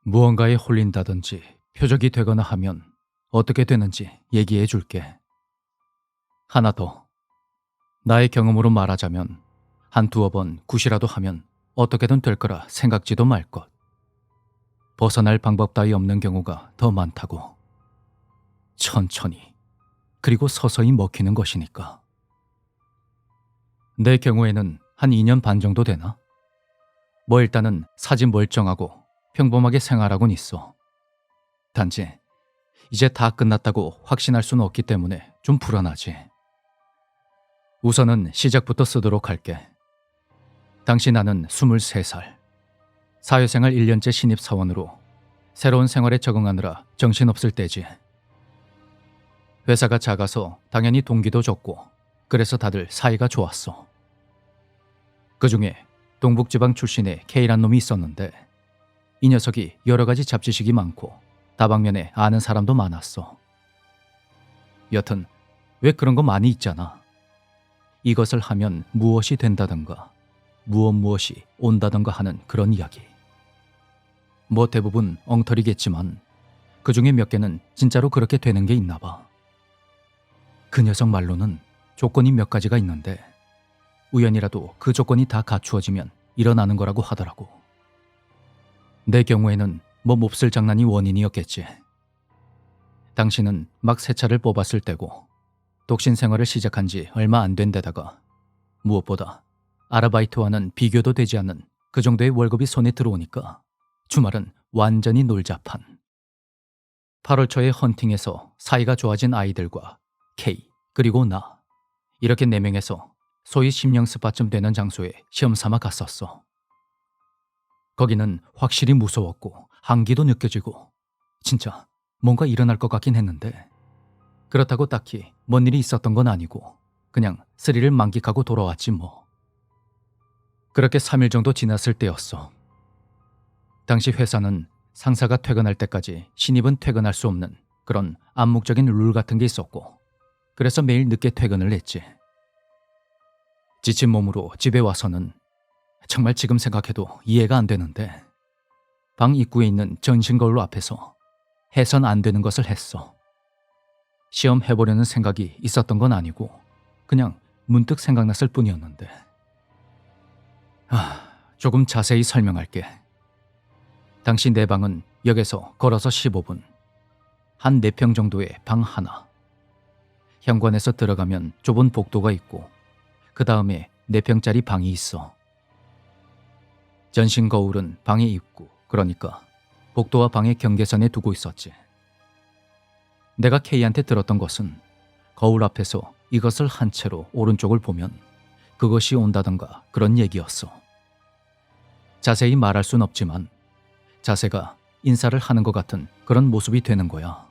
무언가에 홀린다든지 표적이 되거나 하면 어떻게 되는지 얘기해 줄게. 하나 더. 나의 경험으로 말하자면 한 두어 번 굿이라도 하면 어떻게든 될 거라 생각지도 말 것. 벗어날 방법 따위 없는 경우가 더 많다고. 천천히, 그리고 서서히 먹히는 것이니까. 내 경우에는 한 2년 반 정도 되나? 뭐 일단은 사지 멀쩡하고 평범하게 생활하곤 있어. 단지 이제 다 끝났다고 확신할 수는 없기 때문에 좀 불안하지. 우선은 시작부터 쓰도록 할게. 당시 나는 23살. 사회생활 1년째 신입사원으로 새로운 생활에 적응하느라 정신없을 때지. 회사가 작아서 당연히 동기도 적고 그래서 다들 사이가 좋았어. 그중에 동북지방 출신의 K란 놈이 있었는데 이 녀석이 여러 가지 잡지식이 많고 다방면에 아는 사람도 많았어. 여튼 왜 그런 거 많이 있잖아. 이것을 하면 무엇이 된다던가 무엇이 온다던가 하는 그런 이야기. 뭐 대부분 엉터리겠지만 그중에 몇 개는 진짜로 그렇게 되는 게 있나 봐. 그 녀석 말로는 조건이 몇 가지가 있는데 우연이라도 그 조건이 다 갖추어지면 일어나는 거라고 하더라고. 내 경우에는 뭐 몹쓸 장난이 원인이었겠지. 당신은 막 새 차를 뽑았을 때고 독신 생활을 시작한 지 얼마 안 된 데다가 무엇보다 아르바이트와는 비교도 되지 않는 그 정도의 월급이 손에 들어오니까 주말은 완전히 놀자판. 8월 초에 헌팅에서 사이가 좋아진 아이들과 K 그리고 나 이렇게 4명에서 소위 심령 스파쯤 되는 장소에 시험삼아 갔었어. 거기는 확실히 무서웠고 한기도 느껴지고 진짜 뭔가 일어날 것 같긴 했는데 그렇다고 딱히 뭔 일이 있었던 건 아니고 그냥 스릴을 만끽하고 돌아왔지 뭐. 그렇게 3일 정도 지났을 때였어. 당시 회사는 상사가 퇴근할 때까지 신입은 퇴근할 수 없는 그런 암묵적인 룰 같은 게 있었고 그래서 매일 늦게 퇴근을 했지. 지친 몸으로 집에 와서는 정말 지금 생각해도 이해가 안 되는데 방 입구에 있는 전신 거울 앞에서 해선 안 되는 것을 했어. 시험 해보려는 생각이 있었던 건 아니고 그냥 문득 생각났을 뿐이었는데. 조금 자세히 설명할게. 당시 내 방은 역에서 걸어서 15분, 한 4평 정도의 방 하나. 현관에서 들어가면 좁은 복도가 있고 그 다음에 4평짜리 방이 있어. 전신 거울은 방의 입구, 그러니까 복도와 방의 경계선에 두고 있었지. 내가 K한테 들었던 것은 거울 앞에서 이것을 한 채로 오른쪽을 보면 그것이 온다던가 그런 얘기였어. 자세히 말할 순 없지만 자세가 인사를 하는 것 같은 그런 모습이 되는 거야.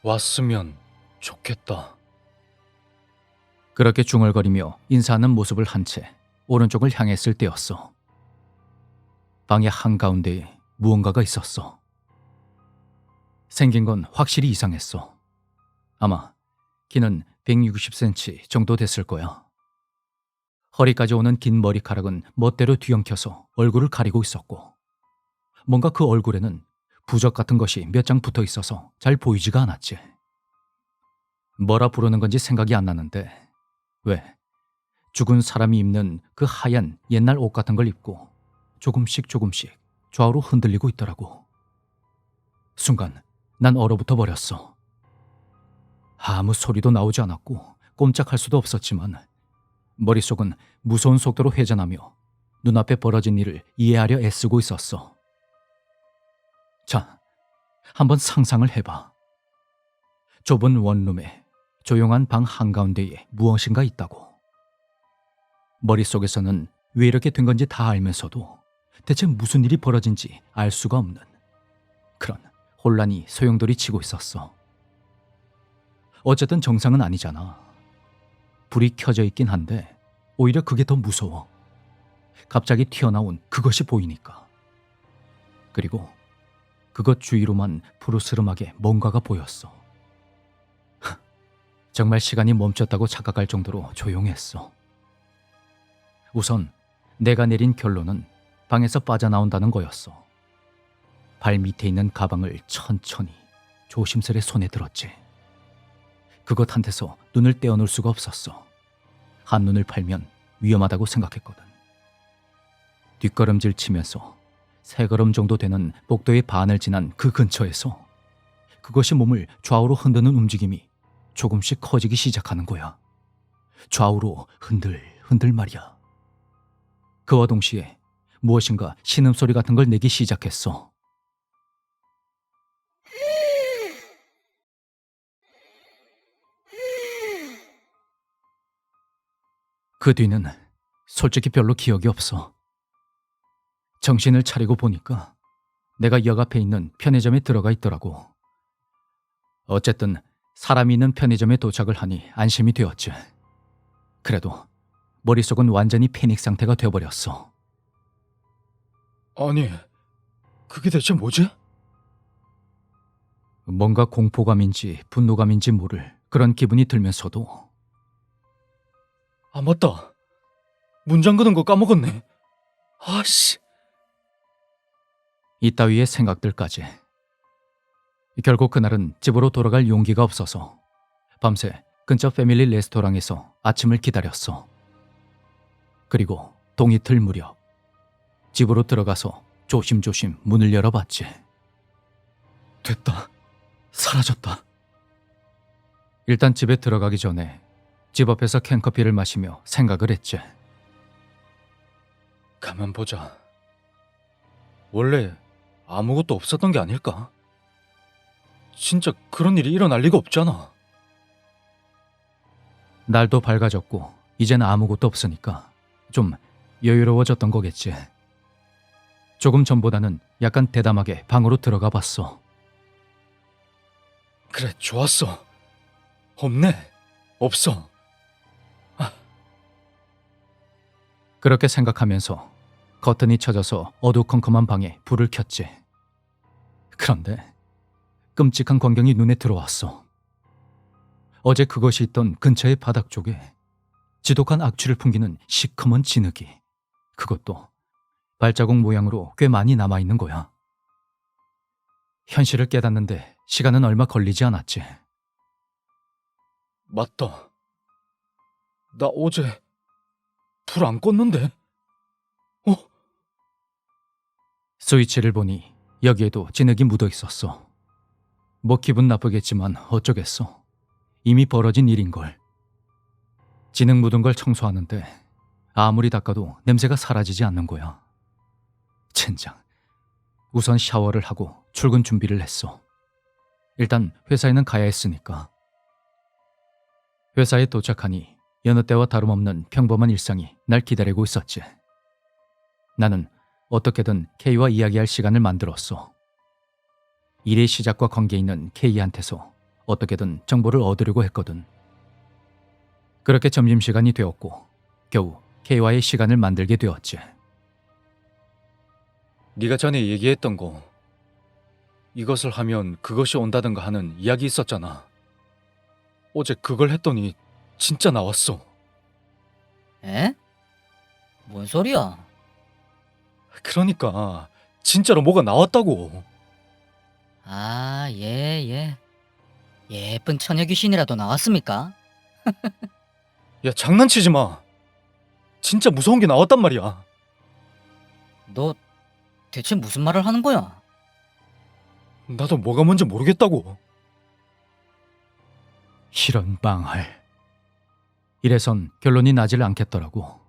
왔으면 좋겠다. 그렇게 중얼거리며 인사하는 모습을 한 채 오른쪽을 향했을 때였어. 방의 한가운데에 무언가가 있었어. 생긴 건 확실히 이상했어. 아마 키는 160cm 정도 됐을 거야. 허리까지 오는 긴 머리카락은 멋대로 뒤엉켜서 얼굴을 가리고 있었고 뭔가 그 얼굴에는 부적 같은 것이 몇 장 붙어 있어서 잘 보이지가 않았지. 뭐라 부르는 건지 생각이 안 나는데 왜 죽은 사람이 입는 그 하얀 옛날 옷 같은 걸 입고 조금씩 좌우로 흔들리고 있더라고. 순간 난 얼어붙어 버렸어. 아무 소리도 나오지 않았고 꼼짝할 수도 없었지만 머릿속은 무서운 속도로 회전하며 눈앞에 벌어진 일을 이해하려 애쓰고 있었어. 자, 한번 상상을 해봐. 좁은 원룸에 조용한 방 한가운데에 무엇인가 있다고. 머릿속에서는 왜 이렇게 된 건지 다 알면서도 대체 무슨 일이 벌어진지 알 수가 없는 그런 혼란이 소용돌이 치고 있었어. 어쨌든 정상은 아니잖아. 불이 켜져 있긴 한데 오히려 그게 더 무서워. 갑자기 튀어나온 그것이 보이니까. 그리고 그것 주위로만 푸르스름하게 뭔가가 보였어. 정말 시간이 멈췄다고 착각할 정도로 조용했어. 우선 내가 내린 결론은 방에서 빠져나온다는 거였어. 발 밑에 있는 가방을 천천히 조심스레 손에 들었지. 그것 한 데서 눈을 떼어놓을 수가 없었어. 한눈을 팔면 위험하다고 생각했거든. 뒷걸음질 치면서 세 걸음 정도 되는 복도의 반을 지난 그 근처에서 그것이 몸을 좌우로 흔드는 움직임이 조금씩 커지기 시작하는 거야. 좌우로 흔들 말이야. 그와 동시에 무엇인가 신음소리 같은 걸 내기 시작했어. 그 뒤는 솔직히 별로 기억이 없어. 정신을 차리고 보니까 내가 역 앞에 있는 편의점에 들어가 있더라고. 어쨌든 사람이 있는 편의점에 도착을 하니 안심이 되었지. 그래도 머릿속은 완전히 패닉 상태가 되어버렸어. 아니, 그게 대체 뭐지? 뭔가 공포감인지 분노감인지 모를 그런 기분이 들면서도 아, 맞다. 문 잠그는 거 까먹었네. 아씨. 이따위의 생각들까지. 결국 그날은 집으로 돌아갈 용기가 없어서 밤새 근처 패밀리 레스토랑에서 아침을 기다렸어. 그리고 동이틀 무렵 집으로 들어가서 조심조심 문을 열어봤지. 됐다. 사라졌다. 일단 집에 들어가기 전에 집 앞에서 캔커피를 마시며 생각을 했지. 가만 보자. 원래 아무것도 없었던 게 아닐까? 진짜 그런 일이 일어날 리가 없잖아. 날도 밝아졌고 이젠 아무것도 없으니까 좀 여유로워졌던 거겠지. 조금 전보다는 약간 대담하게 방으로 들어가 봤어. 그래, 좋았어. 없네. 없어. 그렇게 생각하면서 커튼이 쳐져서 어두컴컴한 방에 불을 켰지. 그런데 끔찍한 광경이 눈에 들어왔어. 어제 그것이 있던 근처의 바닥 쪽에 지독한 악취를 풍기는 시커먼 진흙이, 그것도 발자국 모양으로 꽤 많이 남아있는 거야. 현실을 깨닫는데 시간은 얼마 걸리지 않았지. 맞다. 나 어제 불 안 껐는데? 스위치를 보니 여기에도 진흙이 묻어 있었어. 뭐 기분 나쁘겠지만 어쩌겠어. 이미 벌어진 일인걸. 진흙 묻은 걸 청소하는데 아무리 닦아도 냄새가 사라지지 않는 거야. 젠장. 우선 샤워를 하고 출근 준비를 했어. 일단 회사에는 가야 했으니까. 회사에 도착하니 여느 때와 다름없는 평범한 일상이 날 기다리고 있었지. 나는 어떻게든 K와 이야기할 시간을 만들었어. 일의 시작과 관계 있는 K한테서 어떻게든 정보를 얻으려고 했거든. 그렇게 점심시간이 되었고 겨우 K와의 시간을 만들게 되었지. 네가 전에 얘기했던 거, 이것을 하면 그것이 온다든가 하는 이야기 있었잖아. 어제 그걸 했더니 진짜 나왔어. 에? 뭔 소리야? 그러니까 진짜로 뭐가 나왔다고. 아, 예. 예쁜 처녀 귀신이라도 나왔습니까? 야, 장난치지 마. 진짜 무서운 게 나왔단 말이야. 너 대체 무슨 말을 하는 거야? 나도 뭐가 뭔지 모르겠다고. 이런 망할. 이래선 결론이 나질 않겠더라고.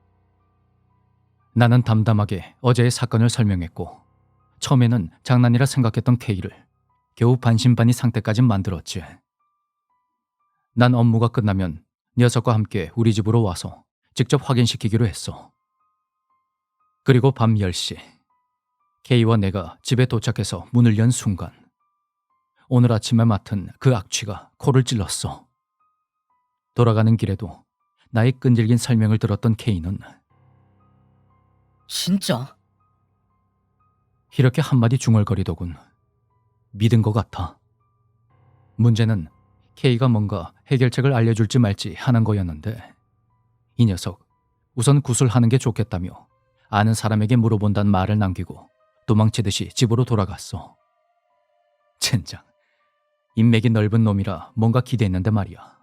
나는 담담하게 어제의 사건을 설명했고 처음에는 장난이라 생각했던 K를 겨우 반신반의 상태까지 만들었지. 난 업무가 끝나면 녀석과 함께 우리 집으로 와서 직접 확인시키기로 했어. 그리고 밤 10시 K와 내가 집에 도착해서 문을 연 순간 오늘 아침에 맡은 그 악취가 코를 찔렀어. 돌아가는 길에도 나의 끈질긴 설명을 들었던 K는 진짜? 이렇게 한마디 중얼거리더군. 믿은 것 같아. 문제는 K가 뭔가 해결책을 알려줄지 말지 하는 거였는데 이 녀석 우선 구술하는 게 좋겠다며 아는 사람에게 물어본다는 말을 남기고 도망치듯이 집으로 돌아갔어. 젠장. 인맥이 넓은 놈이라 뭔가 기대했는데 말이야.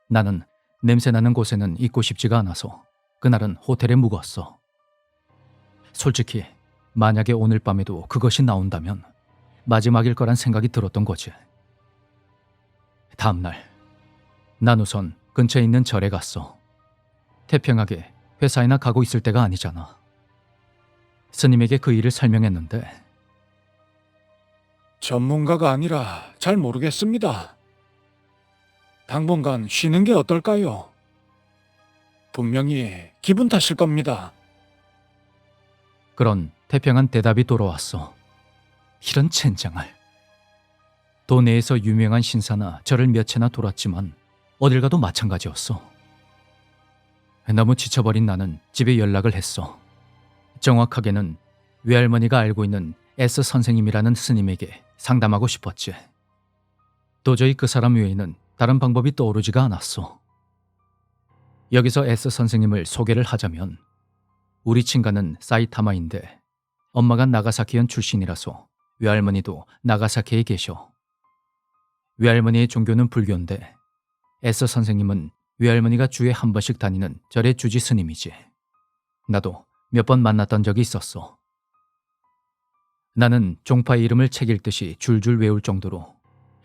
나는 냄새나는 곳에는 있고 싶지가 않아서 그날은 호텔에 묵었어. 솔직히 만약에 오늘 밤에도 그것이 나온다면 마지막일 거란 생각이 들었던 거지. 다음날 난 우선 근처에 있는 절에 갔어. 태평하게 회사에나 가고 있을 때가 아니잖아. 스님에게 그 일을 설명했는데 전문가가 아니라 잘 모르겠습니다. 당분간 쉬는 게 어떨까요? 분명히 기분 탓일 겁니다. 그런 태평한 대답이 돌아왔어. 이런 젠장을. 도내에서 유명한 신사나 절을 몇 채나 돌았지만 어딜 가도 마찬가지였어. 너무 지쳐버린 나는 집에 연락을 했어. 정확하게는 외할머니가 알고 있는 S 선생님이라는 스님에게 상담하고 싶었지. 도저히 그 사람 외에는 다른 방법이 떠오르지가 않았어. 여기서 S 선생님을 소개를 하자면 우리 친가는 사이타마인데 엄마가 나가사키현 출신이라서 외할머니도 나가사키에 계셔. 외할머니의 종교는 불교인데 S 선생님은 외할머니가 주에 한 번씩 다니는 절의 주지 스님이지. 나도 몇 번 만났던 적이 있었어. 나는 종파의 이름을 책 읽듯이 줄줄 외울 정도로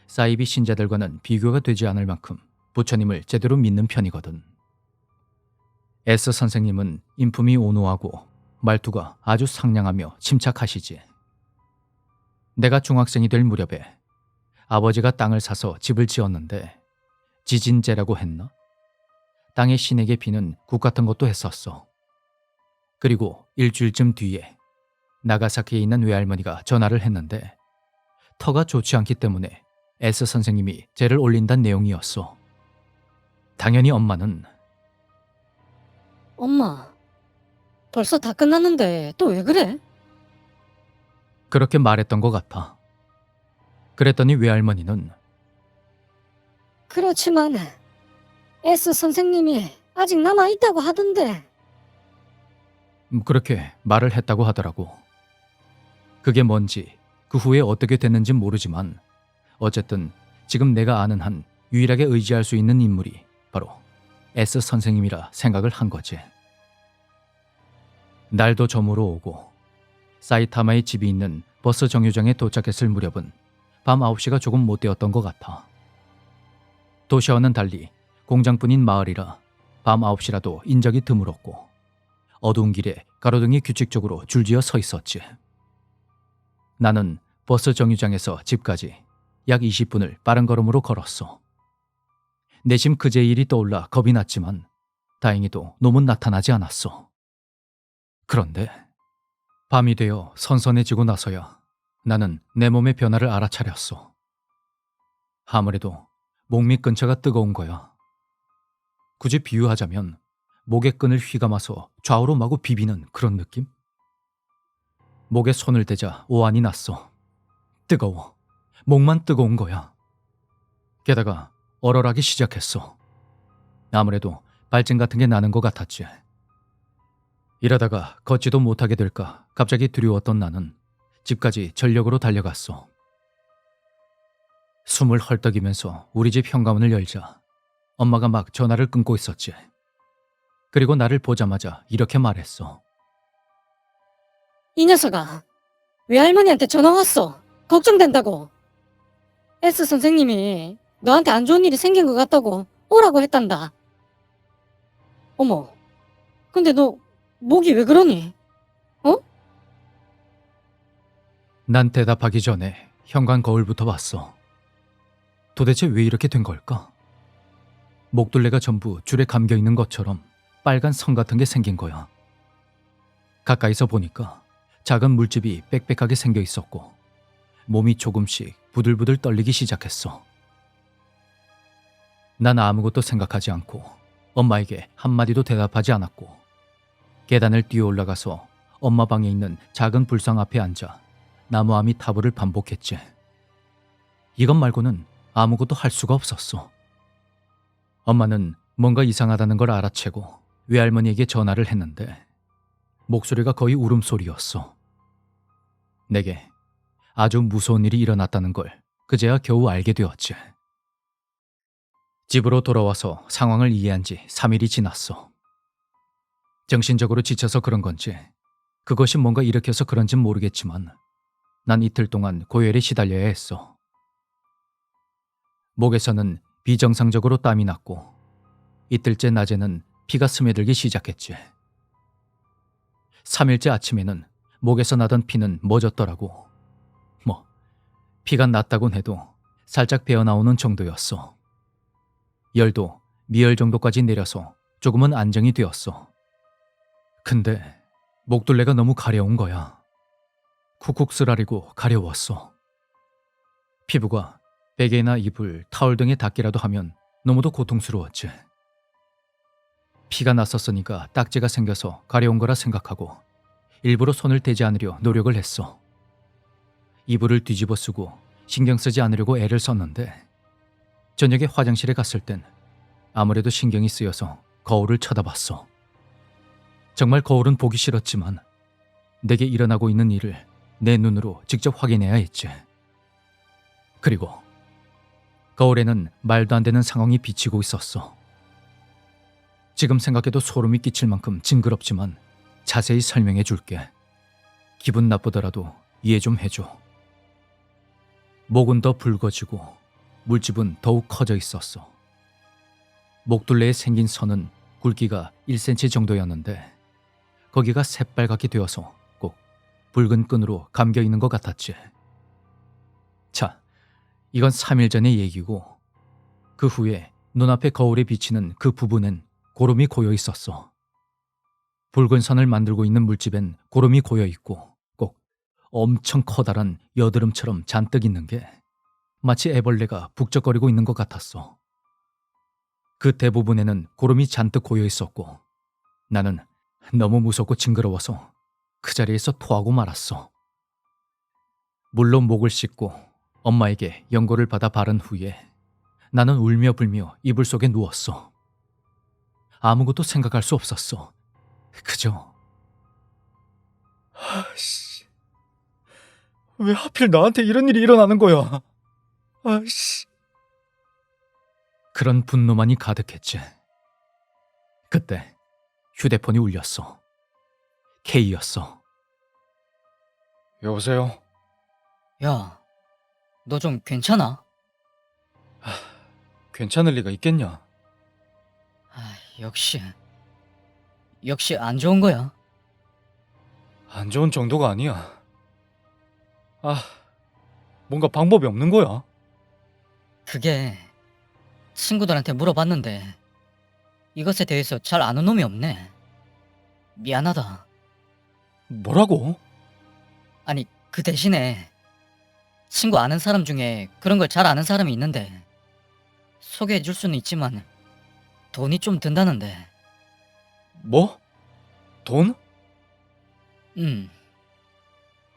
사이비 신자들과는 비교가 되지 않을 만큼 부처님을 제대로 믿는 편이거든. S 선생님은 인품이 온호하고 말투가 아주 상냥하며 침착하시지. 내가 중학생이 될 무렵에 아버지가 땅을 사서 집을 지었는데 지진제라고 했나? 땅의 신에게 비는 국 같은 것도 했었어. 그리고 일주일쯤 뒤에 나가사키에 있는 외할머니가 전화를 했는데 터가 좋지 않기 때문에 S 선생님이 제를 올린다는 내용이었어. 당연히 엄마는 엄마, 벌써 다 끝났는데 또 왜 그래? 그렇게 말했던 것 같아. 그랬더니 외할머니는 그렇지만 S 선생님이 아직 남아있다고 하던데. 그렇게 말을 했다고 하더라고. 그게 뭔지 그 후에 어떻게 됐는지 모르지만 어쨌든 지금 내가 아는 한 유일하게 의지할 수 있는 인물이 바로 S 선생님이라 생각을 한 거지. 날도 저물어 오고 사이타마의 집이 있는 버스 정류장에 도착했을 무렵은 밤 9시가 조금 못 되었던 것 같아. 도시와는 달리 공장뿐인 마을이라 밤 9시라도 인적이 드물었고 어두운 길에 가로등이 규칙적으로 줄지어 서 있었지. 나는 버스 정류장에서 집까지 약 20분을 빠른 걸음으로 걸었어. 내심 그제의 일이 떠올라 겁이 났지만 다행히도 놈은 나타나지 않았어. 그런데 밤이 되어 선선해지고 나서야 나는 내 몸의 변화를 알아차렸어. 아무래도 목 밑 근처가 뜨거운 거야. 굳이 비유하자면 목의 끈을 휘감아서 좌우로 마구 비비는 그런 느낌? 목에 손을 대자 오한이 났어. 뜨거워. 목만 뜨거운 거야. 게다가 얼얼하기 시작했어. 아무래도 발진 같은 게 나는 것 같았지. 이러다가 걷지도 못하게 될까 갑자기 두려웠던 나는 집까지 전력으로 달려갔어. 숨을 헐떡이면서 우리 집 현관문을 열자 엄마가 막 전화를 끊고 있었지. 그리고 나를 보자마자 이렇게 말했어. 이 녀석아, 외할머니한테 전화 왔어. 걱정된다고. S 선생님이 너한테 안 좋은 일이 생긴 것 같다고 오라고 했단다. 어머, 근데 너 목이 왜 그러니? 난 대답하기 전에 현관 거울부터 봤어. 도대체 왜 이렇게 된 걸까? 목둘레가 전부 줄에 감겨 있는 것처럼 빨간 선 같은 게 생긴 거야. 가까이서 보니까 작은 물집이 빽빽하게 생겨 있었고 몸이 조금씩 부들부들 떨리기 시작했어. 난 아무것도 생각하지 않고 엄마에게 한마디도 대답하지 않았고 계단을 뛰어 올라가서 엄마 방에 있는 작은 불상 앞에 앉아 나무아미 타부를 반복했지. 이것 말고는 아무것도 할 수가 없었어. 엄마는 뭔가 이상하다는 걸 알아채고 외할머니에게 전화를 했는데 목소리가 거의 울음소리였어. 내게 아주 무서운 일이 일어났다는 걸 그제야 겨우 알게 되었지. 집으로 돌아와서 상황을 이해한 지 3일이 지났어. 정신적으로 지쳐서 그런 건지 그것이 뭔가 일으켜서 그런진 모르겠지만 난 이틀 동안 고열에 시달려야 했어. 목에서는 비정상적으로 땀이 났고 이틀째 낮에는 피가 스며들기 시작했지. 3일째 아침에는 목에서 나던 피는 멎었더라고. 뭐 피가 났다곤 해도 살짝 배어나오는 정도였어. 열도 미열 정도까지 내려서 조금은 안정이 되었어. 근데 목둘레가 너무 가려운 거야. 쿡쿡 쓰라리고 가려웠어. 피부가 베개나 이불, 타올 등에 닿기라도 하면 너무도 고통스러웠지. 피가 났었으니까 딱지가 생겨서 가려운 거라 생각하고 일부러 손을 대지 않으려 노력을 했어. 이불을 뒤집어 쓰고 신경 쓰지 않으려고 애를 썼는데 저녁에 화장실에 갔을 땐 아무래도 신경이 쓰여서 거울을 쳐다봤어. 정말 거울은 보기 싫었지만 내게 일어나고 있는 일을 내 눈으로 직접 확인해야 했지. 그리고 거울에는 말도 안 되는 상황이 비치고 있었어. 지금 생각해도 소름이 끼칠 만큼 징그럽지만 자세히 설명해 줄게. 기분 나쁘더라도 이해 좀 해줘. 목은 더 붉어지고 물집은 더욱 커져 있었어. 목둘레에 생긴 선은 굵기가 1cm 정도였는데 거기가 새빨갛게 되어서 꼭 붉은 끈으로 감겨 있는 것 같았지. 자, 이건 3일 전의 얘기고 그 후에 눈앞에 거울에 비치는 그 부분엔 고름이 고여 있었어. 붉은 선을 만들고 있는 물집엔 고름이 고여 있고 꼭 엄청 커다란 여드름처럼 잔뜩 있는 게 마치 애벌레가 북적거리고 있는 것 같았어. 그 대부분에는 고름이 잔뜩 고여 있었고 나는 너무 무섭고 징그러워서 그 자리에서 토하고 말았어. 물로 목을 씻고 엄마에게 연고를 받아 바른 후에 나는 울며 불며 이불 속에 누웠어. 아무것도 생각할 수 없었어. 그저 아씨, 왜 하필 나한테 이런 일이 일어나는 거야? 아씨. 그런 분노만이 가득했지. 그때 휴대폰이 울렸어. K였어. 여보세요? 야, 너 좀 괜찮아? 괜찮을 리가 있겠냐? 아, 역시 안 좋은 거야. 안 좋은 정도가 아니야. 뭔가 방법이 없는 거야? 그게 친구들한테 물어봤는데 이것에 대해서 잘 아는 놈이 없네. 미안하다. 뭐라고? 아니, 그 대신에 친구 아는 사람 중에 그런 걸 잘 아는 사람이 있는데 소개해 줄 수는 있지만 돈이 좀 든다는데. 뭐? 돈?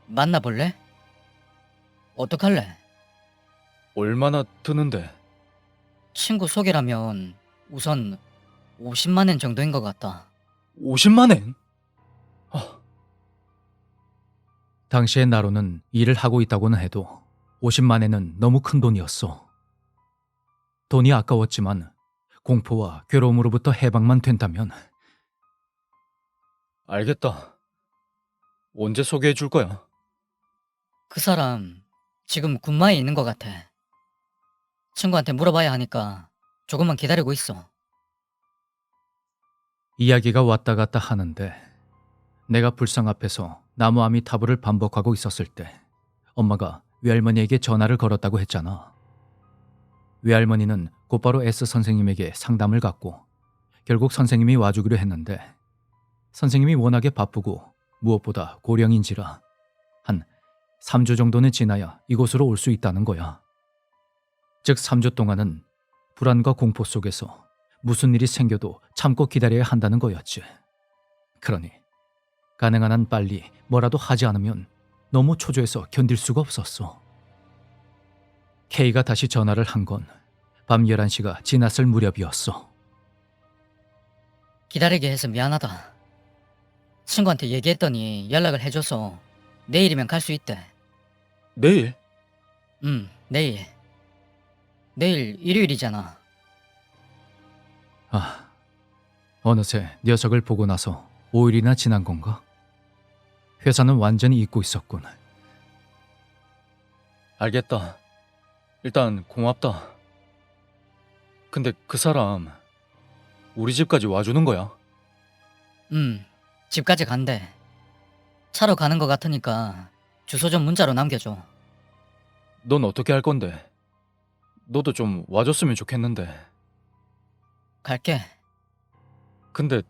만나볼래? 어떡할래? 얼마나 드는데? 친구 소개라면 우선 50만 엔 정도인 것 같다. 50만 엔? 당시의 나로는 일을 하고 있다고는 해도 50만 엔은 너무 큰 돈이었어. 돈이 아까웠지만 공포와 괴로움으로부터 해방만 된다면 알겠다. 언제 소개해 줄 거야? 그 사람 지금 군마에 있는 것 같아. 친구한테 물어봐야 하니까 조금만 기다리고 있어. 이야기가 왔다 갔다 하는데 내가 불상 앞에서 나무 아미타불을 반복하고 있었을 때 엄마가 외할머니에게 전화를 걸었다고 했잖아. 외할머니는 곧바로 S 선생님에게 상담을 갖고 결국 선생님이 와주기로 했는데 선생님이 워낙에 바쁘고 무엇보다 고령인지라 한 3주 정도는 지나야 이곳으로 올 수 있다는 거야. 즉 3주 동안은 불안과 공포 속에서 무슨 일이 생겨도 참고 기다려야 한다는 거였지. 그러니 가능한 한 빨리 뭐라도 하지 않으면 너무 초조해서 견딜 수가 없었어. K가 다시 전화를 한 건 밤 11시가 지났을 무렵이었어. 기다리게 해서 미안하다. 친구한테 얘기했더니 연락을 해줘서 내일이면 갈 수 있대. 내일? 내일. 내일 일요일이잖아. 아, 어느새 녀석을 보고 나서 5일이나 지난 건가? 회사는 완전히 잊고 있었군. 알겠다. 일단 고맙다. 근데 그 사람 우리 집까지 와주는 거야? 집까지 간대. 차로 가는 것 같으니까 주소 좀 문자로 남겨줘. 넌 어떻게 할 건데? 너도 좀 와줬으면 좋겠는데. 갈게. 근데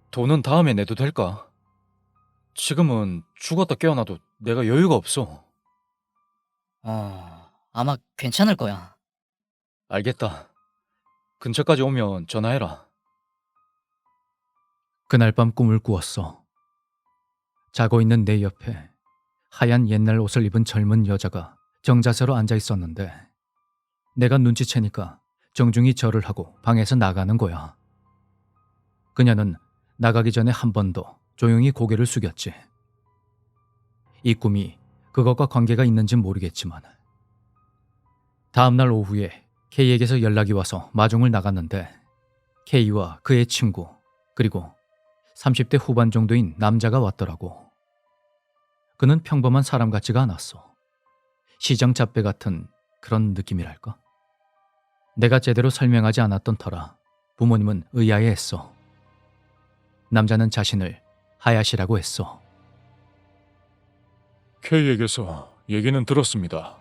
돈은 다음에 내도 될까? 지금은 죽었다 깨어나도 내가 여유가 없어. 아마 괜찮을 거야. 알겠다. 근처까지 오면 전화해라. 그날 밤 꿈을 꾸었어. 자고 있는 내 옆에 하얀 옛날 옷을 입은 젊은 여자가 정자세로 앉아 있었는데 내가 눈치채니까 정중히 절을 하고 방에서 나가는 거야. 그녀는 나가기 전에 한 번 더 조용히 고개를 숙였지. 이 꿈이 그것과 관계가 있는진 모르겠지만 다음날 오후에 K에게서 연락이 와서 마중을 나갔는데 K와 그의 친구 그리고 30대 후반 정도인 남자가 왔더라고. 그는 평범한 사람 같지가 않았어. 시장 잡배 같은 그런 느낌이랄까? 내가 제대로 설명하지 않았던 터라 부모님은 의아해했어. 남자는 자신을 하야시라고 했어. K에게서 얘기는 들었습니다.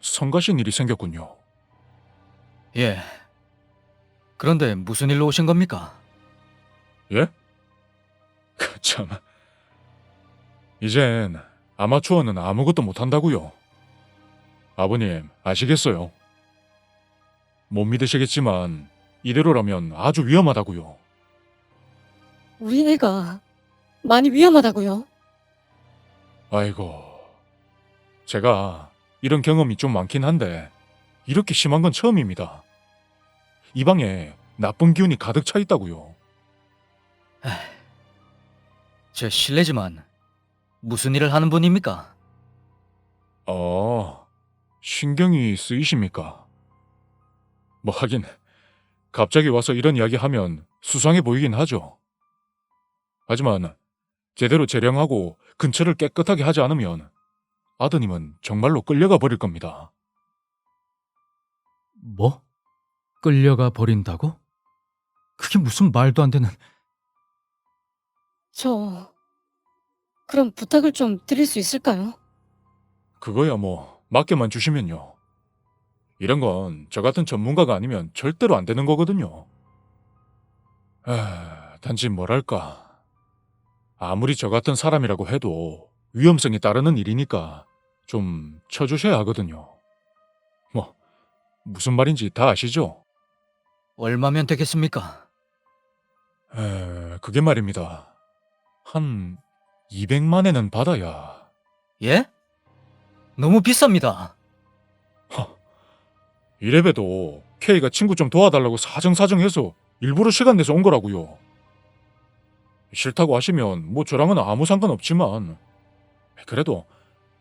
성가신 일이 생겼군요. 예. 그런데 무슨 일로 오신 겁니까? 예? 참. 이젠 아마추어는 아무것도 못한다고요. 아버님 아시겠어요? 못 믿으시겠지만 이대로라면 아주 위험하다고요. 우리 애가 많이 위험하다고요. 아이고, 제가 이런 경험이 좀 많긴 한데 이렇게 심한 건 처음입니다. 이 방에 나쁜 기운이 가득 차 있다고요. 제 실례지만 무슨 일을 하는 분입니까? 신경이 쓰이십니까? 뭐 하긴 갑자기 와서 이런 이야기 하면 수상해 보이긴 하죠. 하지만 제대로 재량하고 근처를 깨끗하게 하지 않으면 아드님은 정말로 끌려가 버릴 겁니다. 뭐? 끌려가 버린다고? 그게 무슨 말도 안 되는... 그럼 부탁을 좀 드릴 수 있을까요? 그거야 뭐 맡겨만 주시면요. 이런 건 저 같은 전문가가 아니면 절대로 안 되는 거거든요. 단지 뭐랄까. 아무리 저 같은 사람이라고 해도 위험성이 따르는 일이니까 좀 쳐주셔야 하거든요. 뭐 무슨 말인지 다 아시죠? 얼마면 되겠습니까? 그게 말입니다. 한 200만에는 받아야. 예? 너무 비쌉니다. 이래봬도 K가 친구 좀 도와달라고 사정사정해서 일부러 시간 내서 온 거라고요. 싫다고 하시면 뭐 저랑은 아무 상관없지만 그래도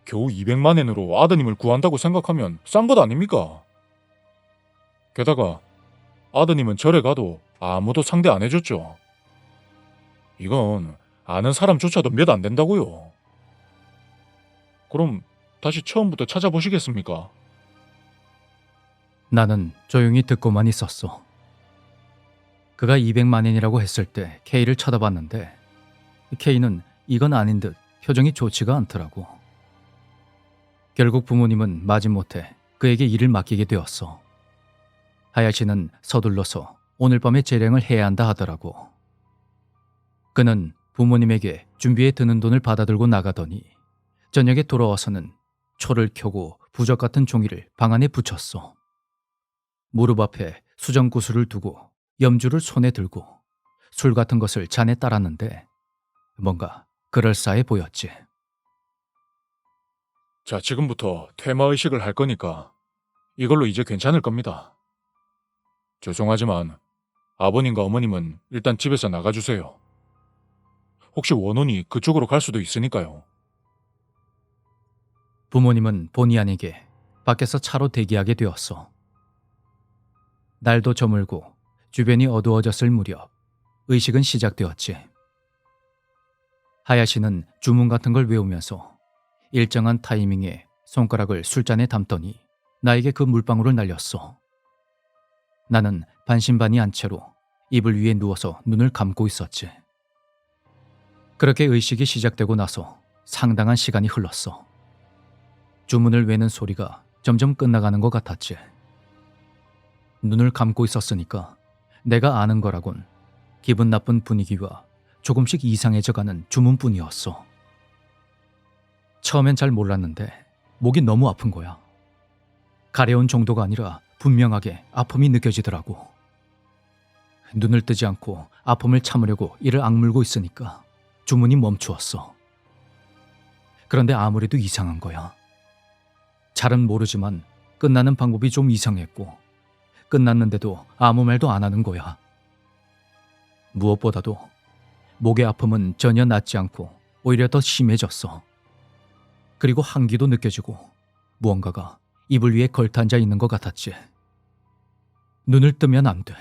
겨우 200만엔으로 아드님을 구한다고 생각하면 싼 것 아닙니까? 게다가 아드님은 절에 가도 아무도 상대 안 해줬죠. 이건 아는 사람조차도 몇 안 된다고요. 그럼 다시 처음부터 찾아보시겠습니까? 나는 조용히 듣고만 있었어. 그가 200만엔이라고 했을 때 K를 쳐다봤는데 K는 이건 아닌 듯 표정이 좋지가 않더라고. 결국 부모님은 마지못해 그에게 일을 맡기게 되었어. 하야시는 서둘러서 오늘 밤에 재량을 해야 한다 하더라고. 그는 부모님에게 준비해 드는 돈을 받아들고 나가더니 저녁에 돌아와서는 초를 켜고 부적 같은 종이를 방 안에 붙였어. 무릎 앞에 수정구슬을 두고 염주를 손에 들고 술 같은 것을 잔에 따랐는데 뭔가 그럴싸해 보였지. 자, 지금부터 퇴마의식을 할 거니까 이걸로 이제 괜찮을 겁니다. 죄송하지만 아버님과 어머님은 일단 집에서 나가주세요. 혹시 원혼이 그쪽으로 갈 수도 있으니까요. 부모님은 본의 아니게 밖에서 차로 대기하게 되었어. 날도 저물고 주변이 어두워졌을 무렵 의식은 시작되었지. 하야시는 주문 같은 걸 외우면서 일정한 타이밍에 손가락을 술잔에 담더니 나에게 그 물방울을 날렸어. 나는 반신반의한 채로 이불 위에 누워서 눈을 감고 있었지. 그렇게 의식이 시작되고 나서 상당한 시간이 흘렀어. 주문을 외는 소리가 점점 끝나가는 것 같았지. 눈을 감고 있었으니까 내가 아는 거라곤 기분 나쁜 분위기와 조금씩 이상해져가는 주문뿐이었어. 처음엔 잘 몰랐는데 목이 너무 아픈 거야. 가려운 정도가 아니라 분명하게 아픔이 느껴지더라고. 눈을 뜨지 않고 아픔을 참으려고 이를 악물고 있으니까 주문이 멈추었어. 그런데 아무래도 이상한 거야. 잘은 모르지만 끝나는 방법이 좀 이상했고 끝났는데도 아무 말도 안 하는 거야. 무엇보다도 목의 아픔은 전혀 낫지 않고 오히려 더 심해졌어. 그리고 한기도 느껴지고 무언가가 이불 위에 걸터앉아 있는 것 같았지. 눈을 뜨면 안 돼.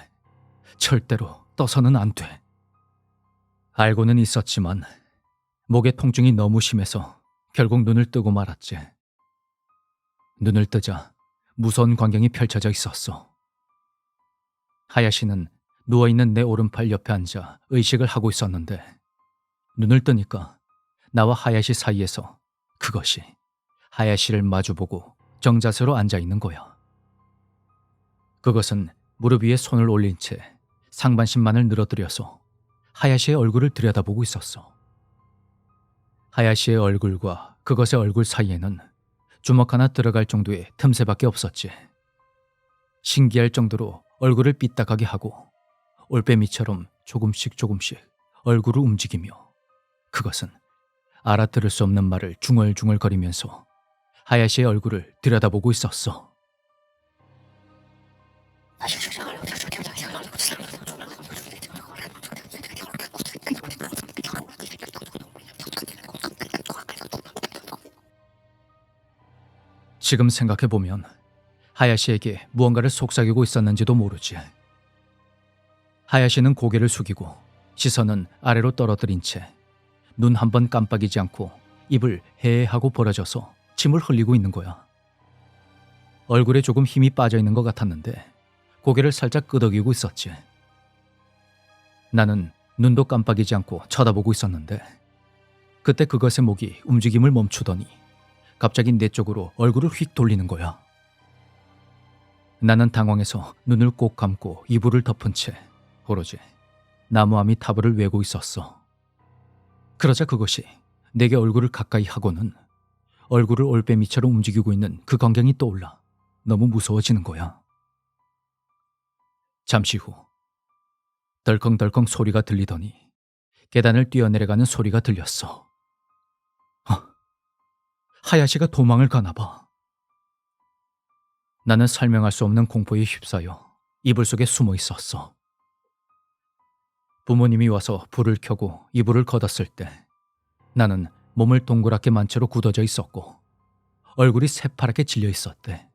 절대로 떠서는 안 돼. 알고는 있었지만 목의 통증이 너무 심해서 결국 눈을 뜨고 말았지. 눈을 뜨자 무서운 광경이 펼쳐져 있었어. 하야시는 누워있는 내 오른팔 옆에 앉아 의식을 하고 있었는데 눈을 뜨니까 나와 하야시 사이에서 그것이 하야시를 마주보고 정자세로 앉아있는 거야. 그것은 무릎 위에 손을 올린 채 상반신만을 늘어뜨려서 하야시의 얼굴을 들여다보고 있었어. 하야시의 얼굴과 그것의 얼굴 사이에는 주먹 하나 들어갈 정도의 틈새밖에 없었지. 신기할 정도로 얼굴을 삐딱하게 하고 올빼미처럼 조금씩 얼굴을 움직이며 그것은 알아들을 수 없는 말을 중얼중얼거리면서 하야시의 얼굴을 들여다보고 있었어. 지금 생각해보면 하야시에게 무언가를 속삭이고 있었는지도 모르지. 하야시는 고개를 숙이고 시선은 아래로 떨어뜨린 채 눈 한 번 깜빡이지 않고 입을 해하고 벌어져서 침을 흘리고 있는 거야. 얼굴에 조금 힘이 빠져있는 것 같았는데 고개를 살짝 끄덕이고 있었지. 나는 눈도 깜빡이지 않고 쳐다보고 있었는데 그때 그것의 목이 움직임을 멈추더니 갑자기 내 쪽으로 얼굴을 휙 돌리는 거야. 나는 당황해서 눈을 꼭 감고 이불을 덮은 채 오로지 나무아미 타브를 외고 있었어. 그러자 그것이 내게 얼굴을 가까이 하고는 얼굴을 올빼미처럼 움직이고 있는 그 광경이 떠올라 너무 무서워지는 거야. 잠시 후 덜컹덜컹 소리가 들리더니 계단을 뛰어내려가는 소리가 들렸어. 하야시가 도망을 가나 봐. 나는 설명할 수 없는 공포에 휩싸여 이불 속에 숨어 있었어. 부모님이 와서 불을 켜고 이불을 걷었을 때 나는 몸을 동그랗게 만 채로 굳어져 있었고 얼굴이 새파랗게 질려 있었대.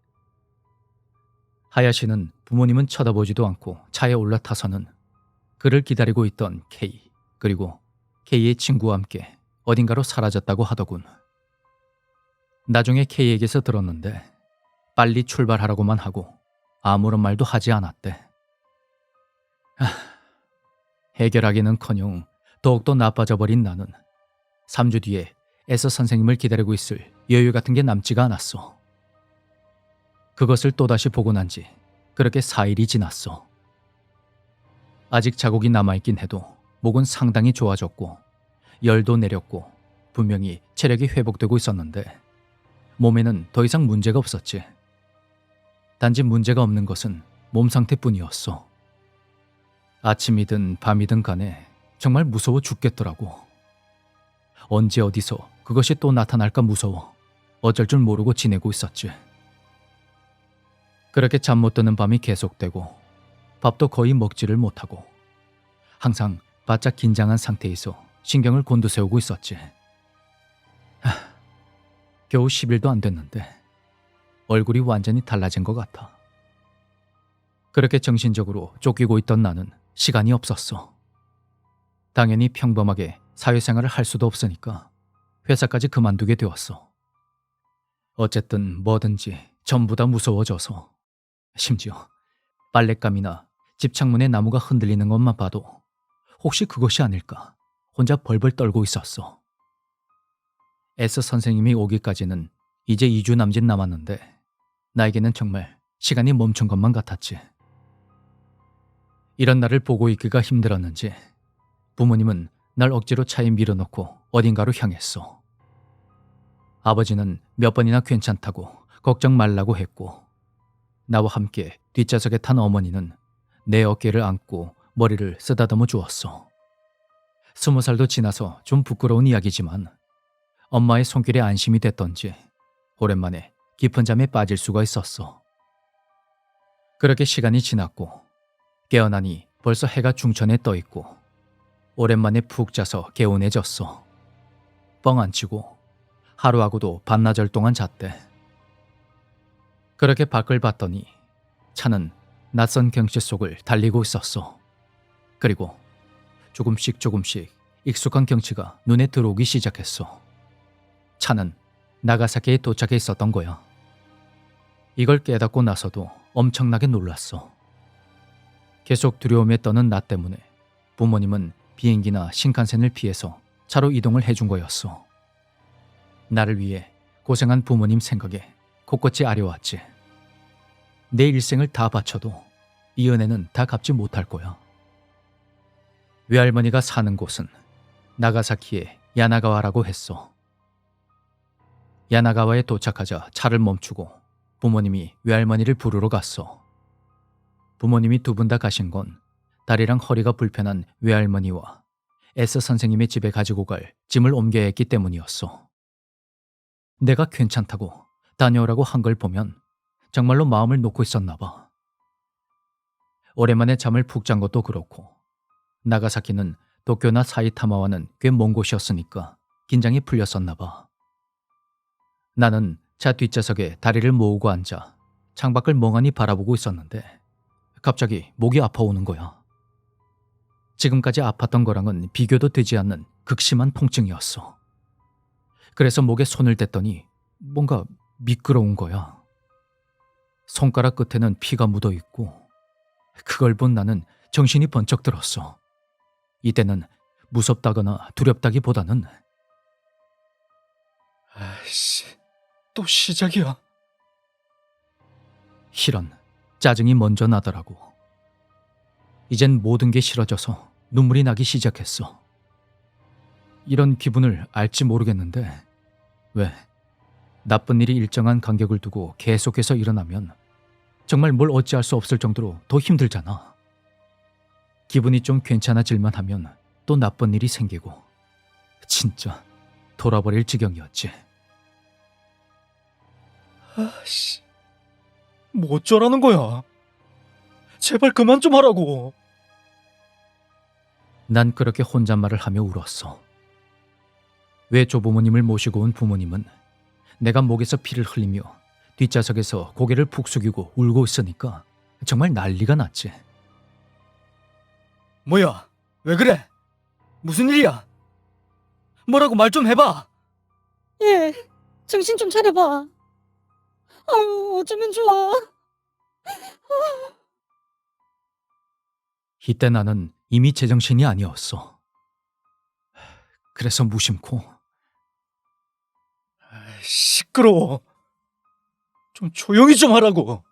하야시는 부모님은 쳐다보지도 않고 차에 올라타서는 그를 기다리고 있던 K 그리고 K의 친구와 함께 어딘가로 사라졌다고 하더군. 나중에 K에게서 들었는데 빨리 출발하라고만 하고 아무런 말도 하지 않았대. 해결하기는커녕 더욱더 나빠져 버린 나는 3주 뒤에 에서 선생님을 기다리고 있을 여유 같은 게 남지가 않았어. 그것을 또다시 보고 난 지 그렇게 4일이 지났어. 아직 자국이 남아있긴 해도 목은 상당히 좋아졌고 열도 내렸고 분명히 체력이 회복되고 있었는데 몸에는 더 이상 문제가 없었지. 단지 문제가 없는 것은 몸 상태뿐이었어. 아침이든 밤이든 간에 정말 무서워 죽겠더라고. 언제 어디서 그것이 또 나타날까 무서워 어쩔 줄 모르고 지내고 있었지. 그렇게 잠 못 드는 밤이 계속되고 밥도 거의 먹지를 못하고 항상 바짝 긴장한 상태에서 신경을 곤두세우고 있었지. 겨우 10일도 안 됐는데 얼굴이 완전히 달라진 것 같아. 그렇게 정신적으로 쫓기고 있던 나는 시간이 없었어. 당연히 평범하게 사회생활을 할 수도 없으니까 회사까지 그만두게 되었어. 어쨌든 뭐든지 전부 다 무서워져서 심지어 빨랫감이나 집 창문에 나무가 흔들리는 것만 봐도 혹시 그것이 아닐까 혼자 벌벌 떨고 있었어. S 선생님이 오기까지는 이제 2주 남짓 남았는데 나에게는 정말 시간이 멈춘 것만 같았지. 이런 나를 보고 있기가 힘들었는지 부모님은 날 억지로 차에 밀어넣고 어딘가로 향했어. 아버지는 몇 번이나 괜찮다고 걱정 말라고 했고 나와 함께 뒷좌석에 탄 어머니는 내 어깨를 안고 머리를 쓰다듬어 주었어. 20살도 지나서 좀 부끄러운 이야기지만 엄마의 손길에 안심이 됐던지 오랜만에 깊은 잠에 빠질 수가 있었어. 그렇게 시간이 지났고 깨어나니 벌써 해가 중천에 떠 있고 오랜만에 푹 자서 개운해졌어. 뻥 안 치고 하루하고도 반나절 동안 잤대. 그렇게 밖을 봤더니 차는 낯선 경치 속을 달리고 있었어. 그리고 조금씩 익숙한 경치가 눈에 들어오기 시작했어. 차는 나가사키에 도착해 있었던 거야. 이걸 깨닫고 나서도 엄청나게 놀랐어. 계속 두려움에 떠는 나 때문에 부모님은 비행기나 신칸센을 피해서 차로 이동을 해준 거였어. 나를 위해 고생한 부모님 생각에 곳곳이 아려왔지. 내 일생을 다 바쳐도 이 은혜는 다 갚지 못할 거야. 외할머니가 사는 곳은 나가사키의 야나가와라고 했어. 야나가와에 도착하자 차를 멈추고 부모님이 외할머니를 부르러 갔어. 부모님이 두 분 다 가신 건 다리랑 허리가 불편한 외할머니와 S 선생님의 집에 가지고 갈 짐을 옮겨야 했기 때문이었어. 내가 괜찮다고 다녀오라고 한 걸 보면 정말로 마음을 놓고 있었나 봐. 오랜만에 잠을 푹 잔 것도 그렇고 나가사키는 도쿄나 사이타마와는 꽤 먼 곳이었으니까 긴장이 풀렸었나 봐. 나는 차 뒷좌석에 다리를 모으고 앉아 창밖을 멍하니 바라보고 있었는데 갑자기 목이 아파오는 거야. 지금까지 아팠던 거랑은 비교도 되지 않는 극심한 통증이었어. 그래서 목에 손을 댔더니 뭔가 미끄러운 거야. 손가락 끝에는 피가 묻어 있고 그걸 본 나는 정신이 번쩍 들었어. 이때는 무섭다거나 두렵다기보다는 아이씨, 또 시작이야. 이런 짜증이 먼저 나더라고. 이젠 모든 게 싫어져서 눈물이 나기 시작했어. 이런 기분을 알지 모르겠는데 왜 나쁜 일이 일정한 간격을 두고 계속해서 일어나면 정말 뭘 어찌할 수 없을 정도로 더 힘들잖아. 기분이 좀 괜찮아질만 하면 또 나쁜 일이 생기고 진짜 돌아버릴 지경이었지. 아씨, 뭐 어쩌라는 거야? 제발 그만 좀 하라고. 난 그렇게 혼잣말을 하며 울었어. 외조부모님을 모시고 온 부모님은 내가 목에서 피를 흘리며 뒷좌석에서 고개를 푹 숙이고 울고 있으니까 정말 난리가 났지. 뭐야? 왜 그래? 무슨 일이야? 뭐라고 말 좀 해봐. 예, 정신 좀 차려봐. 어쩌면 좋아. 이때 나는 이미 제정신이 아니었어. 그래서 무심코 시끄러워. 좀 조용히 좀 하라고.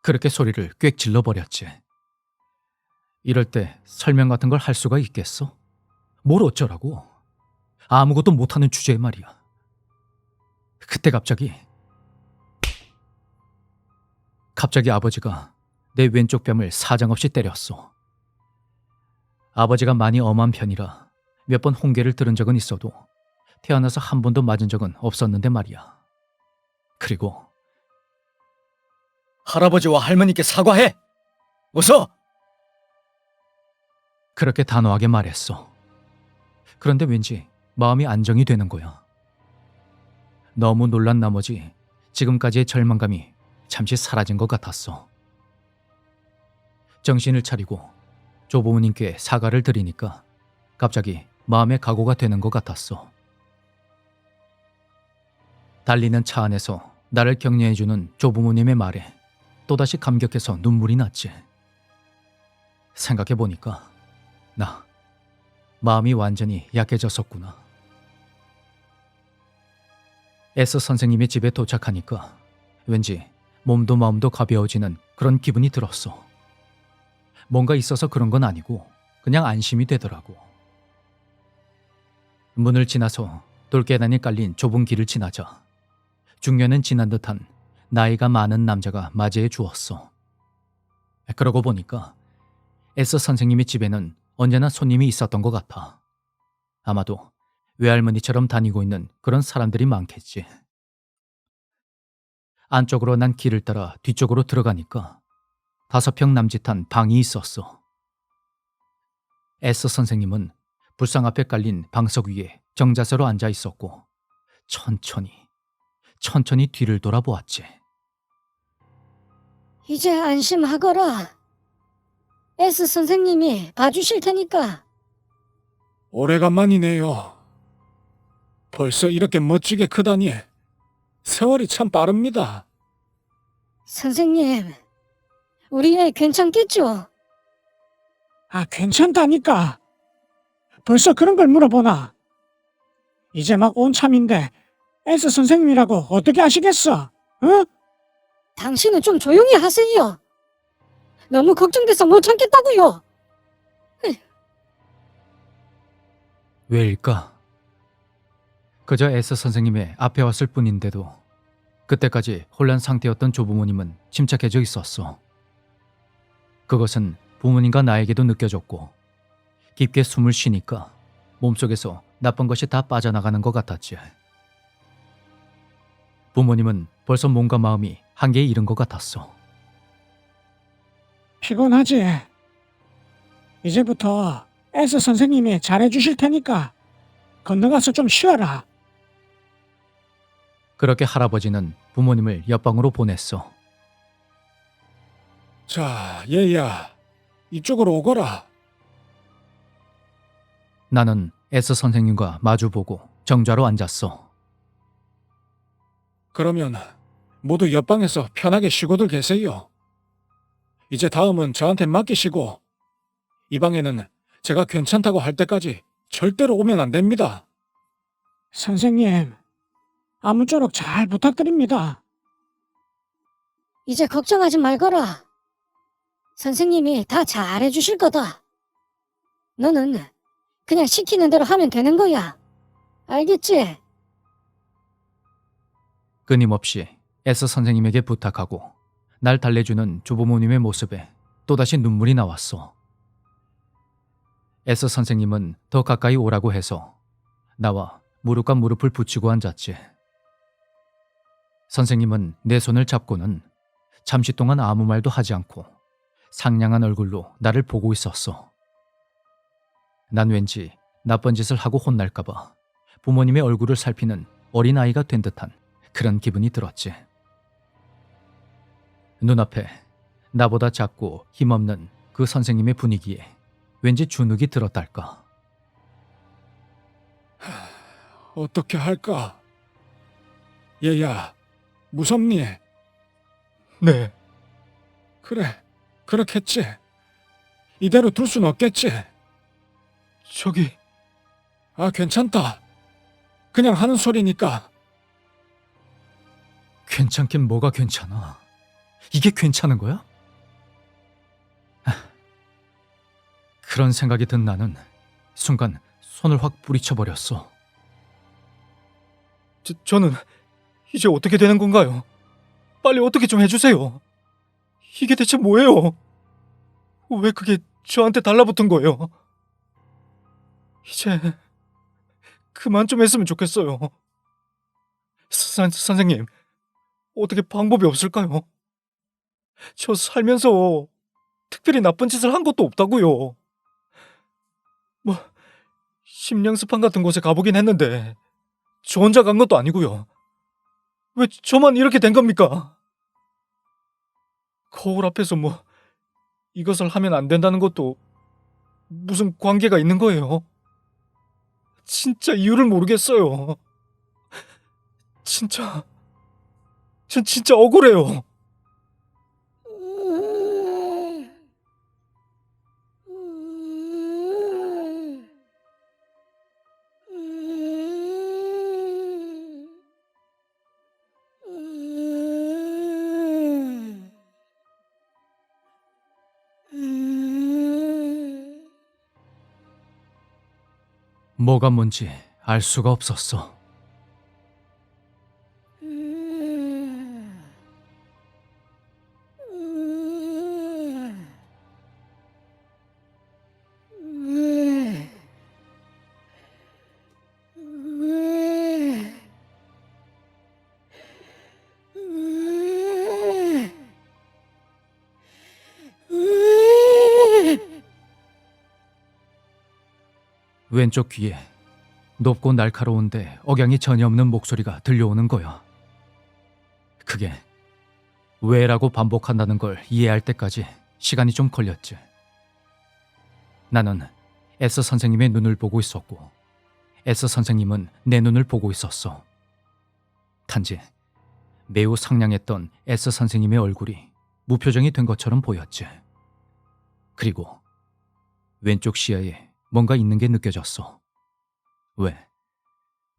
그렇게 소리를 꽥 질러버렸지. 이럴 때 설명 같은 걸 할 수가 있겠어? 뭘 어쩌라고? 아무것도 못하는 주제에 말이야. 그때 갑자기 아버지가 내 왼쪽 뺨을 사정없이 때렸어. 아버지가 많이 엄한 편이라 몇 번 홍계를 들은 적은 있어도 태어나서 한 번도 맞은 적은 없었는데 말이야. 그리고 할아버지와 할머니께 사과해. 어서. 그렇게 단호하게 말했어. 그런데 왠지 마음이 안정이 되는 거야. 너무 놀란 나머지 지금까지의 절망감이 잠시 사라진 것 같았어. 정신을 차리고 조부모님께 사과를 드리니까 갑자기 마음의 각오가 되는 것 같았어. 달리는 차 안에서 나를 격려해주는 조부모님의 말에 또다시 감격해서 눈물이 났지. 생각해보니까 나 마음이 완전히 약해졌었구나. S 선생님의 집에 도착하니까 왠지 몸도 마음도 가벼워지는 그런 기분이 들었어. 뭔가 있어서 그런 건 아니고 그냥 안심이 되더라고. 문을 지나서 돌계단이 깔린 좁은 길을 지나자 중년은 지난 듯한 나이가 많은 남자가 맞이해 주었어. 그러고 보니까 S 선생님의 집에는 언제나 손님이 있었던 것 같아. 아마도 외할머니처럼 다니고 있는 그런 사람들이 많겠지. 안쪽으로 난 길을 따라 뒤쪽으로 들어가니까 5평 남짓한 방이 있었어. S 선생님은 불상 앞에 깔린 방석 위에 정자세로 앉아 있었고 천천히 뒤를 돌아보았지. 이제 안심하거라. S 선생님이 봐주실 테니까. 오래간만이네요. 벌써 이렇게 멋지게 크다니. 세월이 참 빠릅니다. 선생님, 우리 애 괜찮겠죠? 아, 괜찮다니까. 벌써 그런 걸 물어보나? 이제 막 온 참인데 S 선생님이라고 어떻게 아시겠어? 어? 당신은 좀 조용히 하세요. 너무 걱정돼서 못 참겠다고요. 왜일까? 그저 S 선생님의 앞에 왔을 뿐인데도 그때까지 혼란 상태였던 조부모님은 침착해져 있었어. 그것은 부모님과 나에게도 느껴졌고 깊게 숨을 쉬니까 몸속에서 나쁜 것이 다 빠져나가는 것 같았지. 부모님은 벌써 몸과 마음이 한계에 이른 것 같았어. 피곤하지? 이제부터 S 선생님이 잘해주실 테니까 건너가서 좀 쉬어라. 그렇게 할아버지는 부모님을 옆방으로 보냈어. 자, 얘야. 이쪽으로 오거라. 나는 S 선생님과 마주보고 정좌로 앉았어. 그러면 모두 옆방에서 편하게 쉬고들 계세요. 이제 다음은 저한테 맡기시고 이 방에는 제가 괜찮다고 할 때까지 절대로 오면 안 됩니다. 선생님, 아무쪼록 잘 부탁드립니다. 이제 걱정하지 말거라. 선생님이 다 잘해주실 거다. 너는 그냥 시키는 대로 하면 되는 거야. 알겠지? 끊임없이 S 선생님에게 부탁하고 날 달래주는 조부모님의 모습에 또다시 눈물이 나왔어. S 선생님은 더 가까이 오라고 해서 나와 무릎과 무릎을 붙이고 앉았지. 선생님은 내 손을 잡고는 잠시 동안 아무 말도 하지 않고 상냥한 얼굴로 나를 보고 있었어. 난 왠지 나쁜 짓을 하고 혼날까봐 부모님의 얼굴을 살피는 어린아이가 된 듯한 그런 기분이 들었지. 눈앞에 나보다 작고 힘없는 그 선생님의 분위기에 왠지 주눅이 들었달까. 어떻게 할까? 얘야, 무섭니? 네. 그래, 그렇겠지. 이대로 둘 순 없겠지. 저기 아, 괜찮다. 그냥 하는 소리니까. 괜찮긴 뭐가 괜찮아. 이게 괜찮은 거야? 그런 생각이 든 나는 순간 손을 확 뿌리쳐버렸어. 저는 이제 어떻게 되는 건가요? 빨리 어떻게 좀 해주세요. 이게 대체 뭐예요? 왜 그게 저한테 달라붙은 거예요? 이제 그만 좀 했으면 좋겠어요. 선생님, 어떻게 방법이 없을까요? 저 살면서 특별히 나쁜 짓을 한 것도 없다고요. 뭐 심령스판 같은 곳에 가보긴 했는데 저 혼자 간 것도 아니고요. 왜 저만 이렇게 된 겁니까? 거울 앞에서 뭐 이것을 하면 안 된다는 것도 무슨 관계가 있는 거예요? 진짜 이유를 모르겠어요. 전 진짜 억울해요. 뭐가 뭔지 알 수가 없었어. 왼쪽 귀에 높고 날카로운데 억양이 전혀 없는 목소리가 들려오는 거야. 그게 왜라고 반복한다는 걸 이해할 때까지 시간이 좀 걸렸지. 나는 S 선생님의 눈을 보고 있었고 S 선생님은 내 눈을 보고 있었어. 단지 매우 상냥했던 S 선생님의 얼굴이 무표정이 된 것처럼 보였지. 그리고 왼쪽 시야에 뭔가 있는 게 느껴졌어. 왜?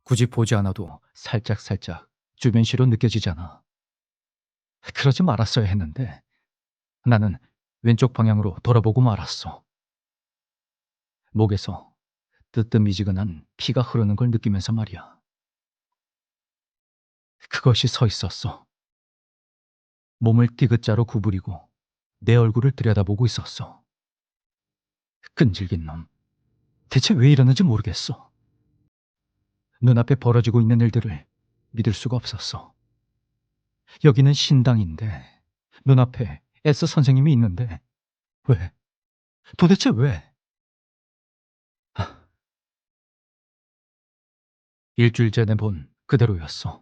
굳이 보지 않아도 살짝살짝 주변 시로 느껴지잖아. 그러지 말았어야 했는데 나는 왼쪽 방향으로 돌아보고 말았어. 목에서 뜨뜻미지근한 피가 흐르는 걸 느끼면서 말이야. 그것이 서 있었어. 몸을 디귿자로 구부리고 내 얼굴을 들여다보고 있었어. 끈질긴 놈. 대체 왜 이러는지 모르겠어. 눈앞에 벌어지고 있는 일들을 믿을 수가 없었어. 여기는 신당인데 눈앞에 S 선생님이 있는데 왜? 도대체 왜? 일주일 전에 본 그대로였어.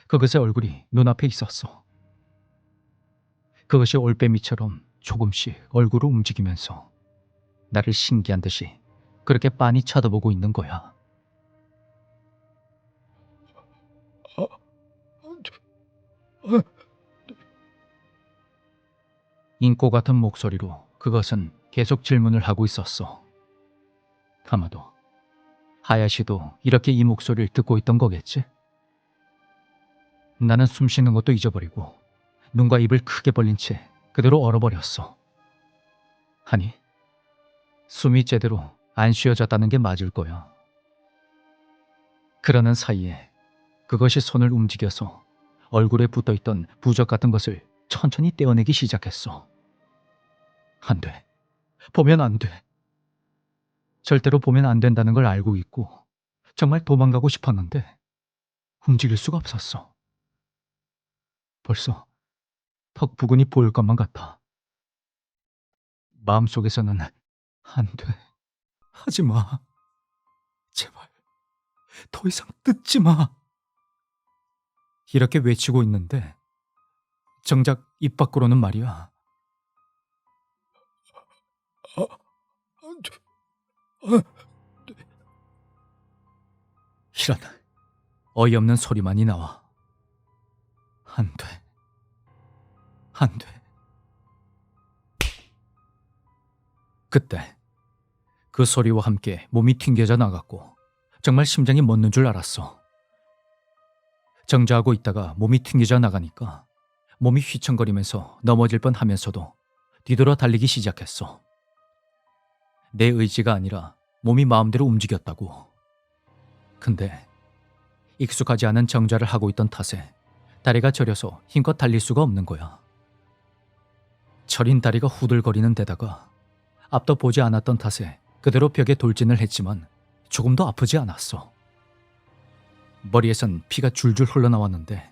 그것의 얼굴이 눈앞에 있었어. 그것이 올빼미처럼 조금씩 얼굴을 움직이면서 나를 신기한 듯이 그렇게 빤히 쳐다보고 있는 거야. 인고 같은 목소리로 그것은 계속 질문을 하고 있었어. 아마도 하야시도 이렇게 이 목소리를 듣고 있던 거겠지? 나는 숨 쉬는 것도 잊어버리고 눈과 입을 크게 벌린 채 그대로 얼어버렸어. 아니, 숨이 제대로 안 쉬어졌다는 게 맞을 거야. 그러는 사이에 그것이 손을 움직여서 얼굴에 붙어있던 부적 같은 것을 천천히 떼어내기 시작했어. 안 돼. 보면 안 돼. 절대로 보면 안 된다는 걸 알고 있고 정말 도망가고 싶었는데 움직일 수가 없었어. 벌써 턱 부근이 보일 것만 같아. 마음속에서는 안 돼. 하지 마. 제발. 더 이상 뜯지 마. 이렇게 외치고 있는데 정작 입 밖으로는 말이야. 이런 어이없는 소리만이 나와. 안 돼. 안 돼. 그때 그 소리와 함께 몸이 튕겨져 나갔고 정말 심장이 멎는 줄 알았어. 정지하고 있다가 몸이 튕겨져 나가니까 몸이 휘청거리면서 넘어질 뻔하면서도 뒤돌아 달리기 시작했어. 내 의지가 아니라 몸이 마음대로 움직였다고. 근데 익숙하지 않은 정자를 하고 있던 탓에 다리가 저려서 힘껏 달릴 수가 없는 거야. 저린 다리가 후들거리는 데다가 앞도 보지 않았던 탓에 그대로 벽에 돌진을 했지만 조금도 아프지 않았어. 머리에선 피가 줄줄 흘러나왔는데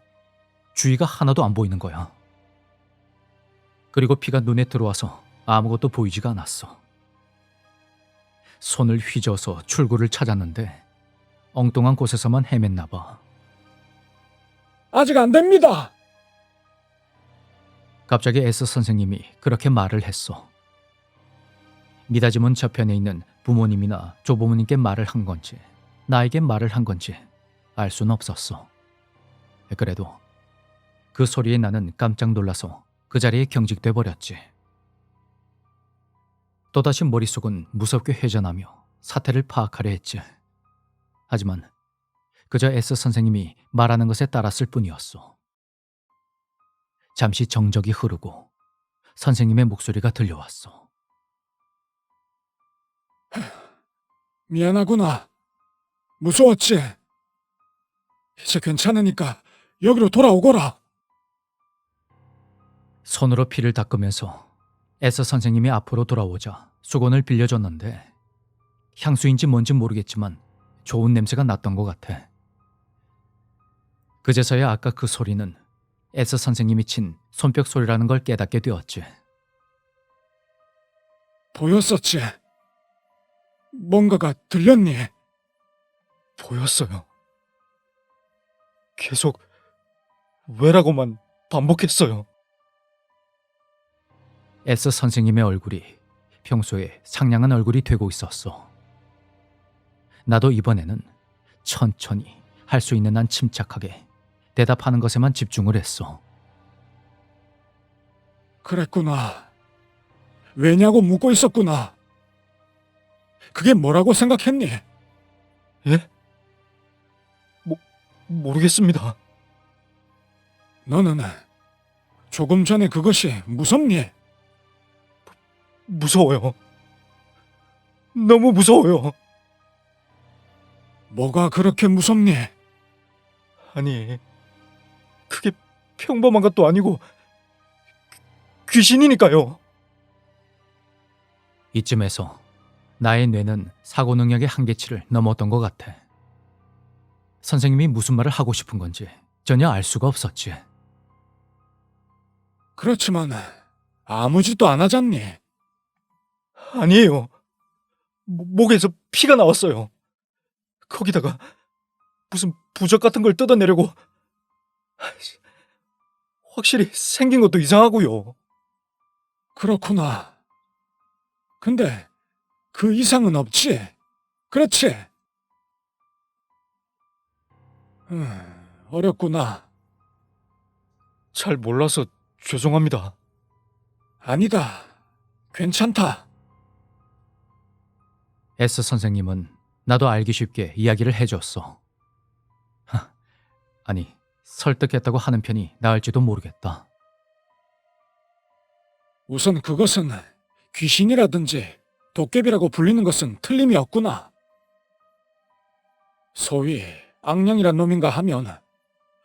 주위가 하나도 안 보이는 거야. 그리고 피가 눈에 들어와서 아무것도 보이지가 않았어. 손을 휘저어서 출구를 찾았는데 엉뚱한 곳에서만 헤맸나 봐. 아직 안 됩니다. 갑자기 S 선생님이 그렇게 말을 했어. 미닫이문 저편에 있는 부모님이나 조부모님께 말을 한 건지 나에게 말을 한 건지 알 수는 없었어. 그래도 그 소리에 나는 깜짝 놀라서 그 자리에 경직돼 버렸지. 또다시 머릿속은 무섭게 회전하며 사태를 파악하려 했지. 하지만 그저 S 선생님이 말하는 것에 따랐을 뿐이었어. 잠시 정적이 흐르고 선생님의 목소리가 들려왔어. 미안하구나. 무서웠지? 이제 괜찮으니까 여기로 돌아오거라. 손으로 피를 닦으면서 S 선생님이 앞으로 돌아오자 수건을 빌려줬는데 향수인지 뭔지 모르겠지만 좋은 냄새가 났던 것 같아. 그제서야 아까 그 소리는 S 선생님이 친 손뼉 소리라는 걸 깨닫게 되었지. 보였었지? 뭔가가 들렸니? 보였어요. 계속 왜라고만 반복했어요. S 선생님의 얼굴이 평소에 상냥한 얼굴이 되고 있었어. 나도 이번에는 천천히 할 수 있는 한 침착하게 대답하는 것에만 집중을 했어. 그랬구나. 왜냐고 묻고 있었구나. 그게 뭐라고 생각했니? 예? 모르겠습니다. 너는 조금 전에 그것이 무섭니? 무서워요. 너무 무서워요. 뭐가 그렇게 무섭니? 아니, 그게 평범한 것도 아니고 귀신이니까요. 이쯤에서 나의 뇌는 사고 능력의 한계치를 넘었던 것 같아. 선생님이 무슨 말을 하고 싶은 건지 전혀 알 수가 없었지. 그렇지만 아무 짓도 안 하잖니. 아니에요. 목에서 피가 나왔어요. 거기다가 무슨 부적 같은 걸 뜯어내려고. 확실히 생긴 것도 이상하고요. 그렇구나. 근데 그 이상은 없지? 그렇지? 어렵구나. 잘 몰라서 죄송합니다. 아니다. 괜찮다. S 선생님은 나도 알기 쉽게 이야기를 해줬어. 아니, 설득했다고 하는 편이 나을지도 모르겠다. 우선 그것은 귀신이라든지 도깨비라고 불리는 것은 틀림이 없구나. 소위 악령이란 놈인가 하면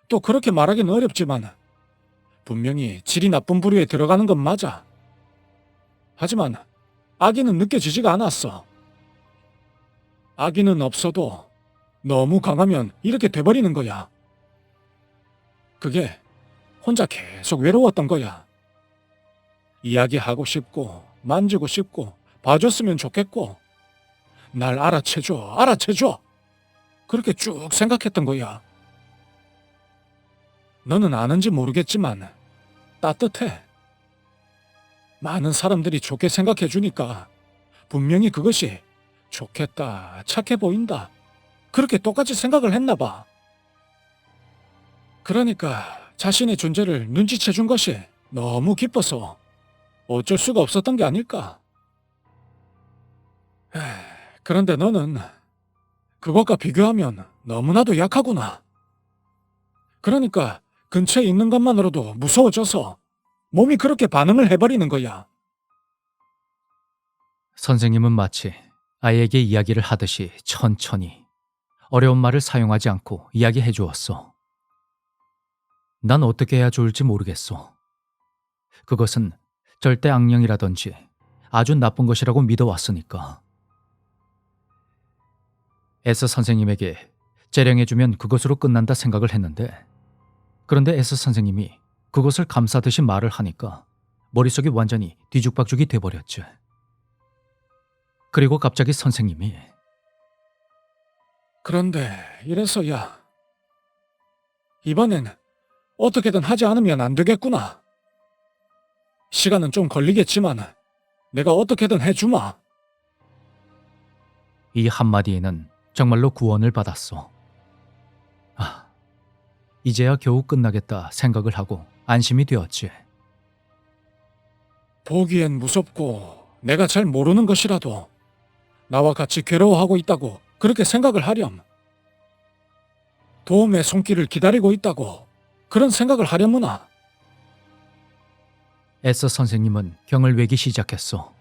또 그렇게 말하기는 어렵지만 분명히 질이 나쁜 부류에 들어가는 건 맞아. 하지만 악의는 느껴지지가 않았어. 악의는 없어도 너무 강하면 이렇게 돼버리는 거야. 그게 혼자 계속 외로웠던 거야. 이야기하고 싶고 만지고 싶고 봐줬으면 좋겠고 날 알아채줘 알아채줘 그렇게 쭉 생각했던 거야. 너는 아는지 모르겠지만 따뜻해. 많은 사람들이 좋게 생각해주니까 분명히 그것이 좋겠다, 착해 보인다, 그렇게 똑같이 생각을 했나 봐. 그러니까 자신의 존재를 눈치채준 것이 너무 기뻐서 어쩔 수가 없었던 게 아닐까. 그런데 너는 그것과 비교하면 너무나도 약하구나. 그러니까 근처에 있는 것만으로도 무서워져서 몸이 그렇게 반응을 해버리는 거야. 선생님은 마치 아이에게 이야기를 하듯이 천천히 어려운 말을 사용하지 않고 이야기해 주었어. 난 어떻게 해야 좋을지 모르겠어. 그것은 절대 악령이라든지 아주 나쁜 것이라고 믿어왔으니까. S 선생님에게 재령해주면 그것으로 끝난다 생각을 했는데, 그런데 S 선생님이 그것을 감싸듯이 말을 하니까 머릿속이 완전히 뒤죽박죽이 돼버렸지. 그리고 갑자기 선생님이 그런데 이래서야 이번엔 어떻게든 하지 않으면 안 되겠구나. 시간은 좀 걸리겠지만 내가 어떻게든 해주마. 이 한마디에는 정말로 구원을 받았어. 아, 이제야 겨우 끝나겠다 생각을 하고 안심이 되었지. 보기엔 무섭고 내가 잘 모르는 것이라도 나와 같이 괴로워하고 있다고 그렇게 생각을 하렴. 도움의 손길을 기다리고 있다고 그런 생각을 하려무나. 에서 선생님은 경을 외기 시작했어.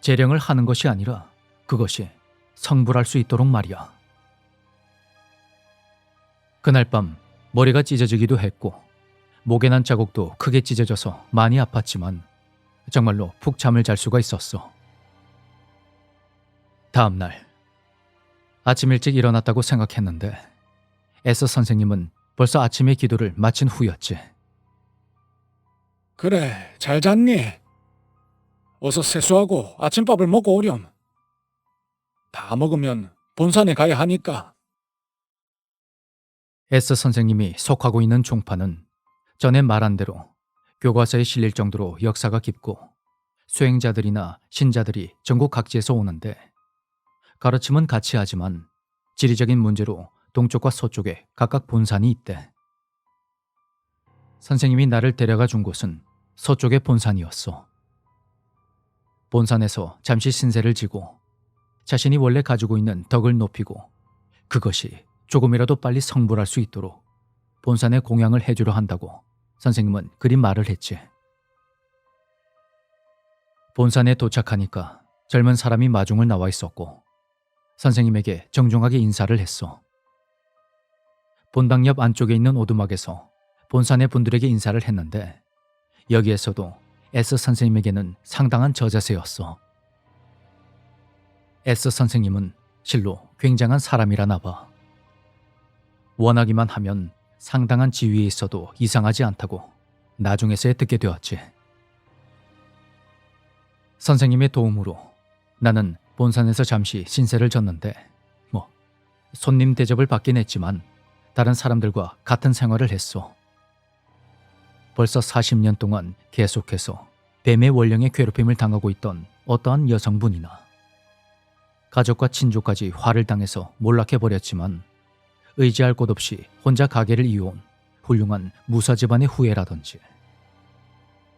재령을 하는 것이 아니라 그것이 성불할 수 있도록 말이야. 그날 밤 머리가 찢어지기도 했고 목에 난 자국도 크게 찢어져서 많이 아팠지만 정말로 푹 잠을 잘 수가 있었어. 다음 날 아침 일찍 일어났다고 생각했는데 에서 선생님은 벌써 아침의 기도를 마친 후였지. 그래, 잘 잤니? 어서 세수하고 아침밥을 먹고 오렴. 다 먹으면 본산에 가야 하니까. 에스 선생님이 속하고 있는 종파는 전에 말한 대로 교과서에 실릴 정도로 역사가 깊고 수행자들이나 신자들이 전국 각지에서 오는데 가르침은 같이 하지만 지리적인 문제로 동쪽과 서쪽에 각각 본산이 있대. 선생님이 나를 데려가 준 곳은 서쪽의 본산이었어. 본산에서 잠시 신세를 지고 자신이 원래 가지고 있는 덕을 높이고 그것이 조금이라도 빨리 성불할 수 있도록 본산에 공양을 해주려 한다고 선생님은 그리 말을 했지. 본산에 도착하니까 젊은 사람이 마중을 나와 있었고 선생님에게 정중하게 인사를 했어. 본당 옆 안쪽에 있는 오두막에서 본산의 분들에게 인사를 했는데 여기에서도 에스 선생님에게는 상당한 저자세였어. 에스 선생님은 실로 굉장한 사람이라나 봐. 원하기만 하면 상당한 지위에 있어도 이상하지 않다고 나중에서야 듣게 되었지. 선생님의 도움으로 나는 본산에서 잠시 신세를 졌는데 손님 대접을 받긴 했지만 다른 사람들과 같은 생활을 했어. 벌써 40년 동안 계속해서 뱀의 원령의 괴롭힘을 당하고 있던 어떠한 여성분이나 가족과 친족까지 화를 당해서 몰락해버렸지만 의지할 곳 없이 혼자 가게를 이어온 훌륭한 무사 집안의 후예라든지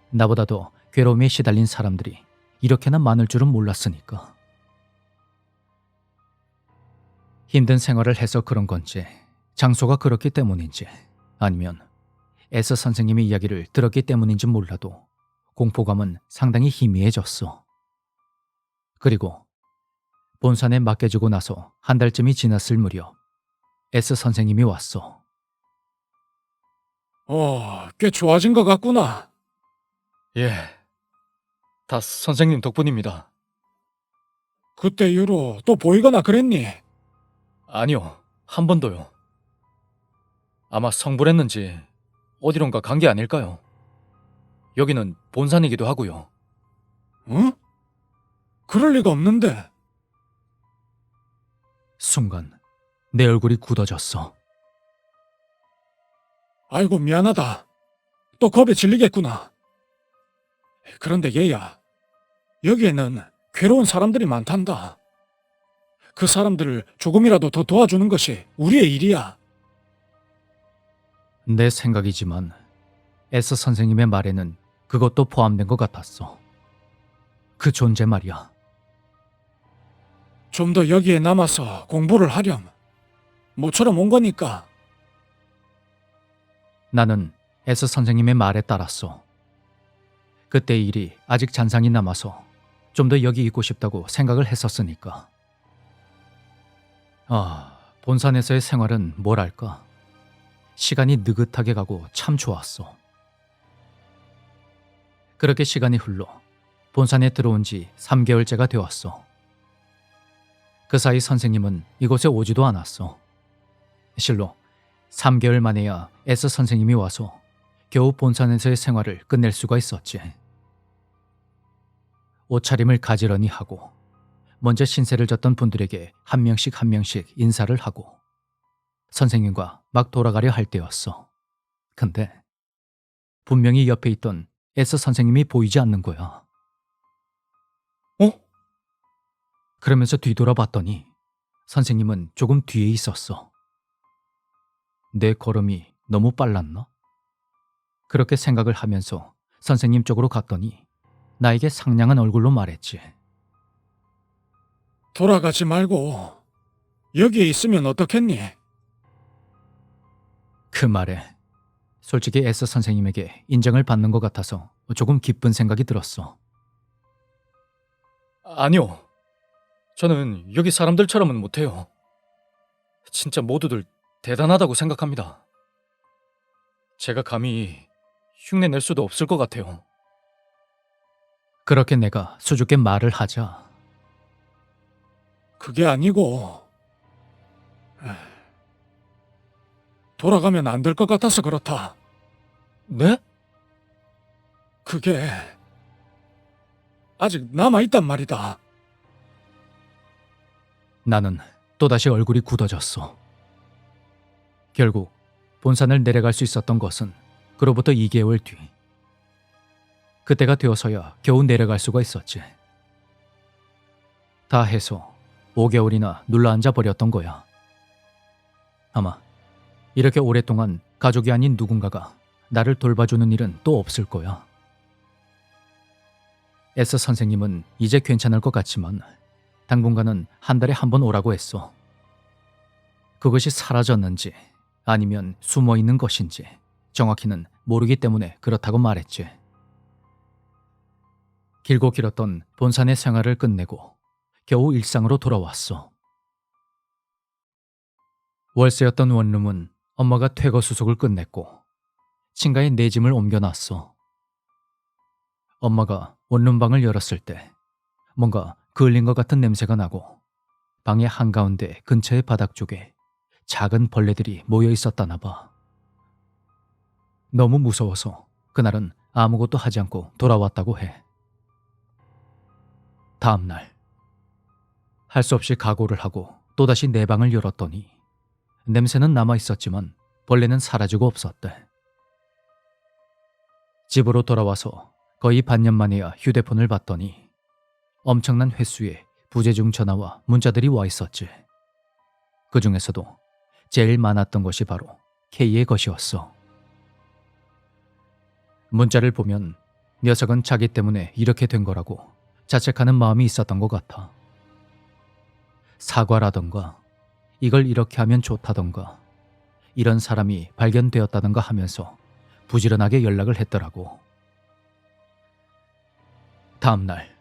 나보다 더 괴로움에 시달린 사람들이 이렇게나 많을 줄은 몰랐으니까. 힘든 생활을 해서 그런 건지 장소가 그렇기 때문인지 아니면 에서 선생님의 이야기를 들었기 때문인지 몰라도 공포감은 상당히 희미해졌어. 그리고 본산에 맡겨지고 나서 한 달쯤이 지났을 무렵 에스 선생님이 왔어. 꽤 좋아진 것 같구나. 예, 다 선생님 덕분입니다. 그때 이후로 또 보이거나 그랬니? 아니요, 한 번도요. 아마 성불했는지 어디론가 간 게 아닐까요? 여기는 본산이기도 하고요. 응? 그럴 리가 없는데. 순간 내 얼굴이 굳어졌어. 아이고 미안하다. 또 겁에 질리겠구나. 그런데 얘야, 여기에는 괴로운 사람들이 많단다. 그 사람들을 조금이라도 더 도와주는 것이 우리의 일이야. 내 생각이지만 에스 선생님의 말에는 그것도 포함된 것 같았어. 그 존재 말이야. 좀 더 여기에 남아서 공부를 하렴. 모처럼 온 거니까. 나는 에스 선생님의 말에 따랐어. 그때 일이 아직 잔상이 남아서 좀 더 여기 있고 싶다고 생각을 했었으니까. 본산에서의 생활은 뭐랄까. 시간이 느긋하게 가고 참 좋았어. 그렇게 시간이 흘러 본산에 들어온 지 3개월째가 되었어. 그 사이 선생님은 이곳에 오지도 않았어. 실로 3개월 만에야 에스 선생님이 와서 겨우 본산에서의 생활을 끝낼 수가 있었지. 옷차림을 가지런히 하고 먼저 신세를 졌던 분들에게 한 명씩 인사를 하고 선생님과 막 돌아가려 할 때였어. 근데 분명히 옆에 있던 S 선생님이 보이지 않는 거야. 어? 그러면서 뒤돌아봤더니 선생님은 조금 뒤에 있었어. 내 걸음이 너무 빨랐나? 그렇게 생각을 하면서 선생님 쪽으로 갔더니 나에게 상냥한 얼굴로 말했지. 돌아가지 말고 여기에 있으면 어떻겠니? 그 말에 솔직히 S 선생님에게 인정을 받는 것 같아서 조금 기쁜 생각이 들었어. 아니요. 저는 여기 사람들처럼은 못해요. 진짜 모두들 대단하다고 생각합니다. 제가 감히 흉내 낼 수도 없을 것 같아요. 그렇게 내가 수줍게 말을 하자 그게 아니고 돌아가면 안 될 것 같아서 그렇다. 네? 그게 아직 남아있단 말이다. 나는 또다시 얼굴이 굳어졌어. 결국 본산을 내려갈 수 있었던 것은 그로부터 2개월 뒤. 그때가 되어서야 겨우 내려갈 수가 있었지. 다 해서 5개월이나 눌러앉아 버렸던 거야. 아마 이렇게 오랫동안 가족이 아닌 누군가가 나를 돌봐주는 일은 또 없을 거야. S 선생님은 이제 괜찮을 것 같지만 당분간은 한 달에 한 번 오라고 했어. 그것이 사라졌는지 아니면 숨어 있는 것인지 정확히는 모르기 때문에 그렇다고 말했지. 길고 길었던 본산의 생활을 끝내고 겨우 일상으로 돌아왔어. 월세였던 원룸은 엄마가 퇴거 수속을 끝냈고 친가에 내 짐을 옮겨놨어. 엄마가 원룸 방을 열었을 때 뭔가 그을린 것 같은 냄새가 나고 방의 한가운데 근처의 바닥 쪽에 작은 벌레들이 모여 있었다나 봐. 너무 무서워서 그날은 아무것도 하지 않고 돌아왔다고 해. 다음 날 할 수 없이 각오를 하고 또다시 내 방을 열었더니 냄새는 남아있었지만 벌레는 사라지고 없었대. 집으로 돌아와서 거의 반년 만에야 휴대폰을 봤더니 엄청난 횟수의 부재중 전화와 문자들이 와 있었지. 그 중에서도 제일 많았던 것이 바로 K의 것이었어. 문자를 보면 녀석은 자기 때문에 이렇게 된 거라고 자책하는 마음이 있었던 것 같아. 사과라던가 이걸 이렇게 하면 좋다던가 이런 사람이 발견되었다던가 하면서 부지런하게 연락을 했더라고. 다음 날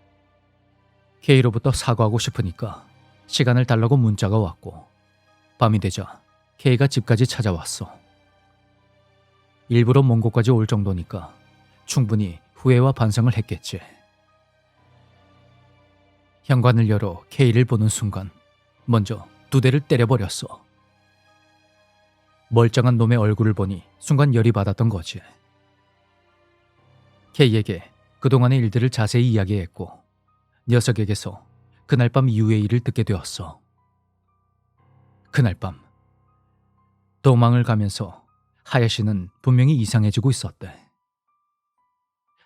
K로부터 사과하고 싶으니까 시간을 달라고 문자가 왔고 밤이 되자 K가 집까지 찾아왔어. 일부러 먼 곳까지 올 정도니까 충분히 후회와 반성을 했겠지. 현관을 열어 K를 보는 순간 먼저 2대를 때려버렸어. 멀쩡한 놈의 얼굴을 보니 순간 열이 받았던 거지. K에게 그동안의 일들을 자세히 이야기했고 녀석에게서 그날 밤 이후의 일을 듣게 되었어. 그날 밤 도망을 가면서 하야시는 분명히 이상해지고 있었대.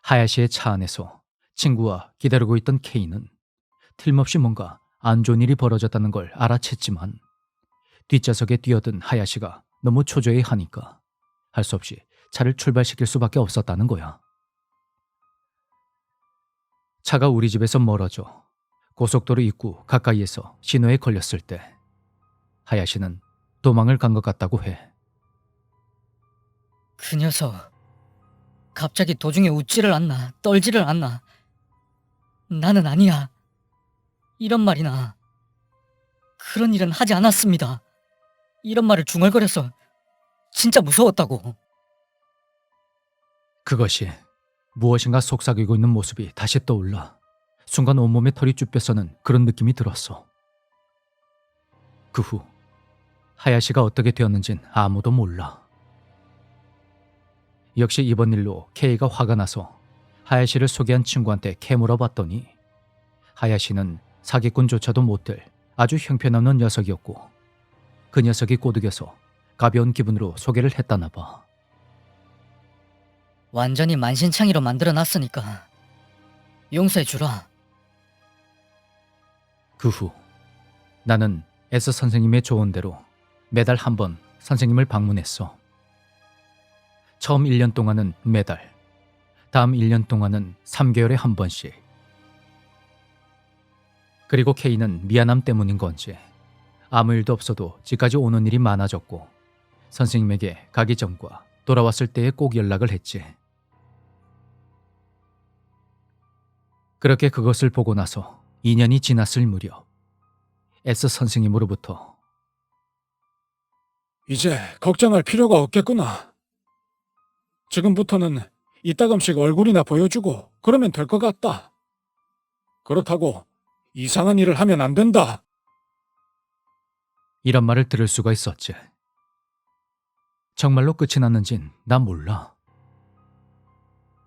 하야시의 차 안에서 친구와 기다리고 있던 K는 틀림없이 뭔가 안 좋은 일이 벌어졌다는 걸 알아챘지만 뒷좌석에 뛰어든 하야시가 너무 초조해하니까 할 수 없이 차를 출발시킬 수밖에 없었다는 거야. 차가 우리 집에서 멀어져 고속도로 입구 가까이에서 신호에 걸렸을 때 하야시는 도망을 간 것 같다고 해. 그 녀석 갑자기 도중에 웃지를 않나 떨지를 않나. 나는 아니야. 이런 말이나 그런 일은 하지 않았습니다. 이런 말을 중얼거려서 진짜 무서웠다고. 그것이 무엇인가 속삭이고 있는 모습이 다시 떠올라 순간 온몸에 털이 쭈뼛서는 그런 느낌이 들었어. 그 후 하야시가 어떻게 되었는진 아무도 몰라. 역시 이번 일로 K가 화가 나서 하야시를 소개한 친구한테 캐물어봤더니 하야시는 사기꾼조차도 못될 아주 형편없는 녀석이었고 그 녀석이 꼬드겨서 가벼운 기분으로 소개를 했다나 봐. 완전히 만신창이로 만들어놨으니까 용서해주라. 그 후 나는 S 선생님의 조언대로 매달 한 번 선생님을 방문했어. 처음 1년 동안은 매달, 다음 1년 동안은 3개월에 한 번씩. 그리고 K는 미안함 때문인 건지 아무 일도 없어도 집까지 오는 일이 많아졌고 선생님에게 가기 전과 돌아왔을 때에 꼭 연락을 했지. 그렇게 그것을 보고 나서 2년이 지났을 무렵 S 선생님으로부터 이제 걱정할 필요가 없겠구나. 지금부터는 이따금씩 얼굴이나 보여주고 그러면 될 것 같다. 그렇다고 이상한 일을 하면 안 된다. 이런 말을 들을 수가 있었지. 정말로 끝이 났는진 난 몰라.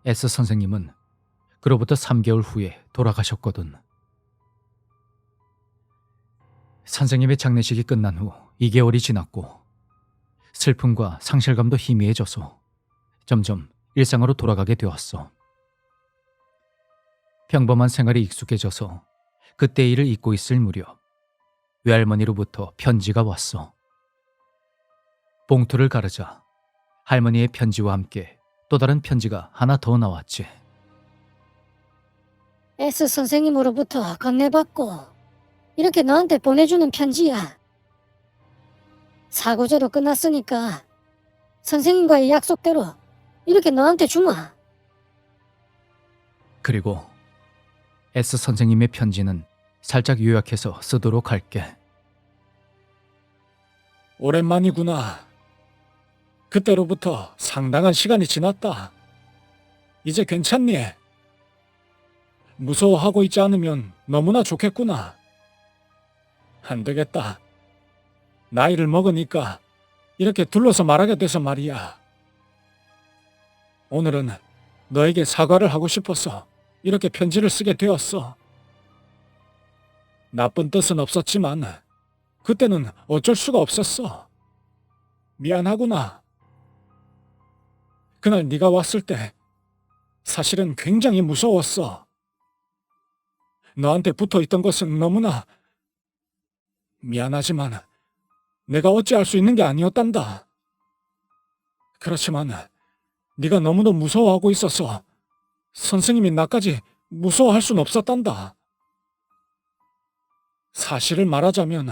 S 선생님은 그로부터 3개월 후에 돌아가셨거든. 선생님의 장례식이 끝난 후 2개월이 지났고 슬픔과 상실감도 희미해져서 점점 일상으로 돌아가게 되었어. 평범한 생활에 익숙해져서 그때 일을 잊고 있을 무렵 외할머니로부터 편지가 왔어. 봉투를 가르자 할머니의 편지와 함께 또 다른 편지가 하나 더 나왔지. S 선생님으로부터 건네받고 이렇게 너한테 보내주는 편지야. 사고제로 끝났으니까 선생님과의 약속대로 이렇게 너한테 주마. 그리고 S 선생님의 편지는 살짝 요약해서 쓰도록 할게. 오랜만이구나. 그때로부터 상당한 시간이 지났다. 이제 괜찮니? 무서워하고 있지 않으면 너무나 좋겠구나. 안 되겠다. 나이를 먹으니까 이렇게 둘러서 말하게 돼서 말이야. 오늘은 너에게 사과를 하고 싶어서 이렇게 편지를 쓰게 되었어. 나쁜 뜻은 없었지만 그때는 어쩔 수가 없었어. 미안하구나. 그날 네가 왔을 때 사실은 굉장히 무서웠어. 너한테 붙어있던 것은 너무나 미안하지만 내가 어찌할 수 있는 게 아니었단다. 그렇지만 네가 너무도 무서워하고 있어서 선생님이 나까지 무서워할 순 없었단다. 사실을 말하자면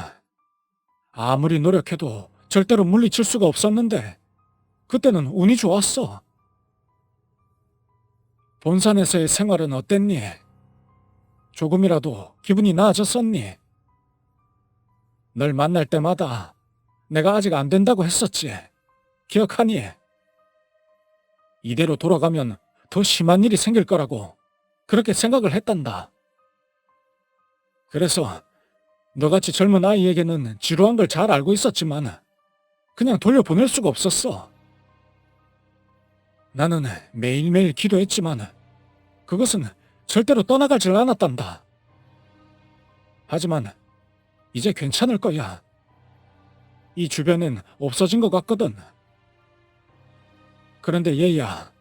아무리 노력해도 절대로 물리칠 수가 없었는데 그때는 운이 좋았어. 본산에서의 생활은 어땠니? 조금이라도 기분이 나아졌었니? 널 만날 때마다 내가 아직 안 된다고 했었지. 기억하니? 이대로 돌아가면 더 심한 일이 생길 거라고 그렇게 생각을 했단다. 그래서 너같이 젊은 아이에게는 지루한 걸 잘 알고 있었지만 그냥 돌려보낼 수가 없었어. 나는 매일매일 기도했지만 그것은 절대로 떠나가질 않았단다. 하지만 이제 괜찮을 거야. 이 주변엔 없어진 것 같거든. 그런데 얘야,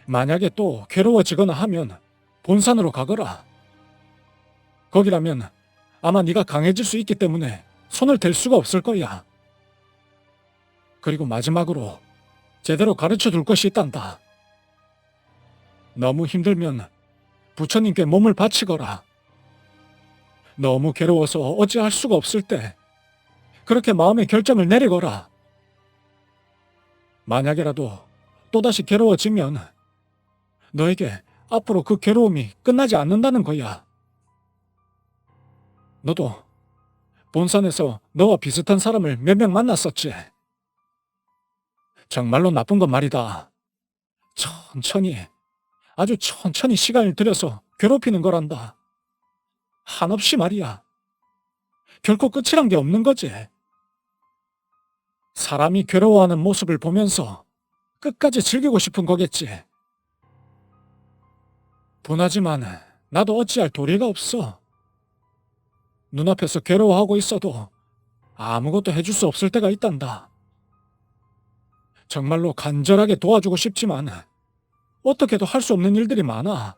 만약에 또 괴로워지거나 하면 본산으로 가거라. 거기라면 아마 네가 강해질 수 있기 때문에 손을 댈 수가 없을 거야. 그리고 마지막으로 제대로 가르쳐 줄 것이 있단다. 너무 힘들면 부처님께 몸을 바치거라. 너무 괴로워서 어찌할 수가 없을 때 그렇게 마음의 결정을 내리거라. 만약에라도 또다시 괴로워지면 너에게 앞으로 그 괴로움이 끝나지 않는다는 거야. 너도 본산에서 너와 비슷한 사람을 몇 명 만났었지. 정말로 나쁜 건 말이다. 천천히, 아주 천천히 시간을 들여서 괴롭히는 거란다. 한없이 말이야. 결코 끝이란 게 없는 거지. 사람이 괴로워하는 모습을 보면서 끝까지 즐기고 싶은 거겠지. 분하지만 나도 어찌할 도리가 없어. 눈앞에서 괴로워하고 있어도 아무것도 해줄 수 없을 때가 있단다. 정말로 간절하게 도와주고 싶지만 어떻게도 할 수 없는 일들이 많아.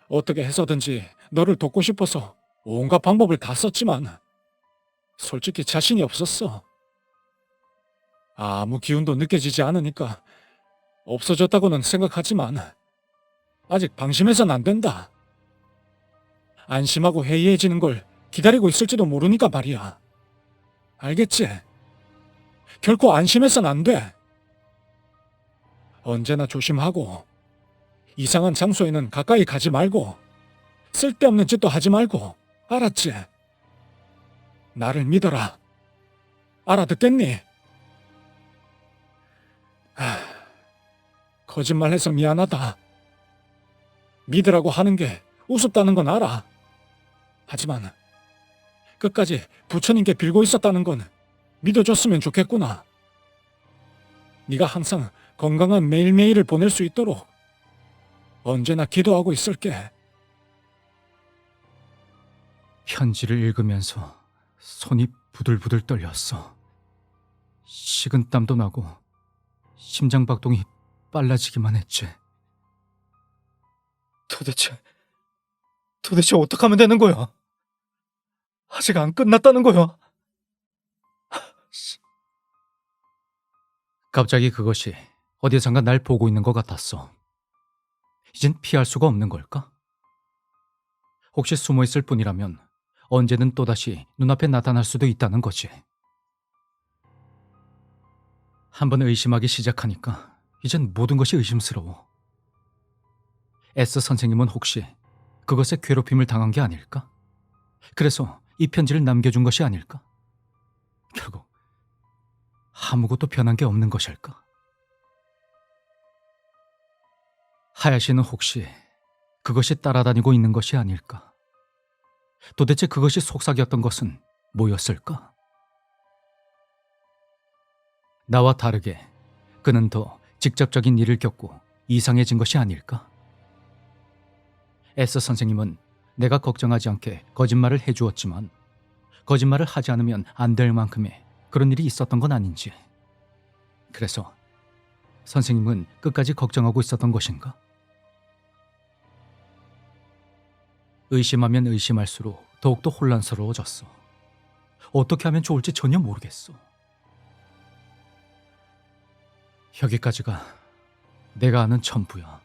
어떻게 해서든지 너를 돕고 싶어서 온갖 방법을 다 썼지만 솔직히 자신이 없었어. 아무 기운도 느껴지지 않으니까 없어졌다고는 생각하지만 아직 방심해선 안 된다. 안심하고 해이해지는 걸 기다리고 있을지도 모르니까 말이야. 알겠지? 결코 안심해선 안 돼. 언제나 조심하고 이상한 장소에는 가까이 가지 말고 쓸데없는 짓도 하지 말고 알았지? 나를 믿어라. 알아듣겠니? 거짓말해서 미안하다. 믿으라고 하는 게 우습다는 건 알아. 하지만 끝까지 부처님께 빌고 있었다는 건 믿어줬으면 좋겠구나. 네가 항상 건강한 매일매일을 보낼 수 있도록 언제나 기도하고 있을게. 편지를 읽으면서 손이 부들부들 떨렸어. 식은땀도 나고 심장박동이 빨라지기만 했지. 도대체 어떻게 하면 되는 거야? 아직 안 끝났다는 거야. 갑자기 그것이 어디선가 날 보고 있는 것 같았어. 이젠 피할 수가 없는 걸까? 혹시 숨어있을 뿐이라면 언제든 또다시 눈앞에 나타날 수도 있다는 거지. 한번 의심하기 시작하니까 이젠 모든 것이 의심스러워. S 선생님은 혹시 그것에 괴롭힘을 당한 게 아닐까? 그래서 이 편지를 남겨준 것이 아닐까? 결국 아무것도 변한 게 없는 것일까? 하야시는 혹시 그것이 따라다니고 있는 것이 아닐까? 도대체 그것이 속삭였던 것은 뭐였을까? 나와 다르게 그는 더 직접적인 일을 겪고 이상해진 것이 아닐까? S 선생님은 내가 걱정하지 않게 거짓말을 해주었지만 거짓말을 하지 않으면 안 될 만큼의 그런 일이 있었던 건 아닌지. 그래서 선생님은 끝까지 걱정하고 있었던 것인가? 의심하면 의심할수록 더욱더 혼란스러워졌어. 어떻게 하면 좋을지 전혀 모르겠어. 여기까지가 내가 아는 전부야.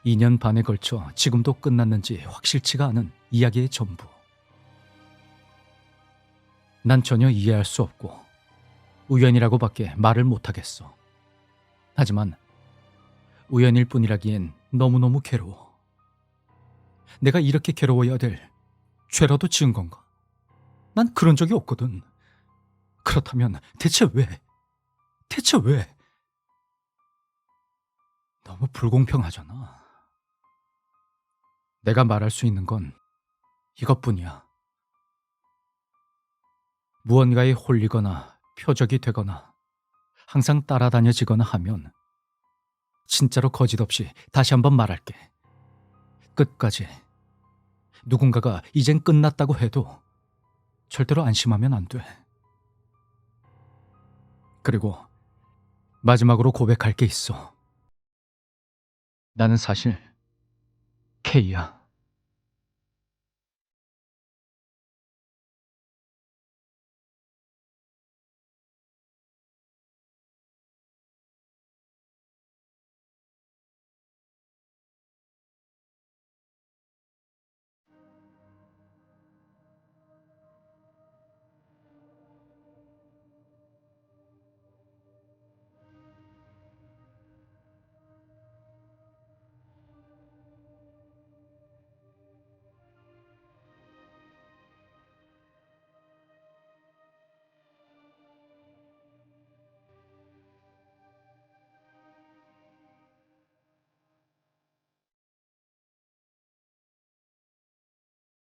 2년 반에 걸쳐 지금도 끝났는지 확실치가 않은 이야기의 전부. 난 전혀 이해할 수 없고 우연이라고밖에 말을 못하겠어. 하지만 우연일 뿐이라기엔 너무너무 괴로워. 내가 이렇게 괴로워야 될 죄라도 지은 건가? 난 그런 적이 없거든. 그렇다면 대체 왜? 대체 왜? 너무 불공평하잖아. 내가 말할 수 있는 건 이것뿐이야. 무언가에 홀리거나 표적이 되거나 항상 따라다녀지거나 하면 진짜로 거짓없이 다시 한번 말할게. 끝까지 누군가가 이젠 끝났다고 해도 절대로 안심하면 안 돼. 그리고 마지막으로 고백할 게 있어. 나는 사실 K야.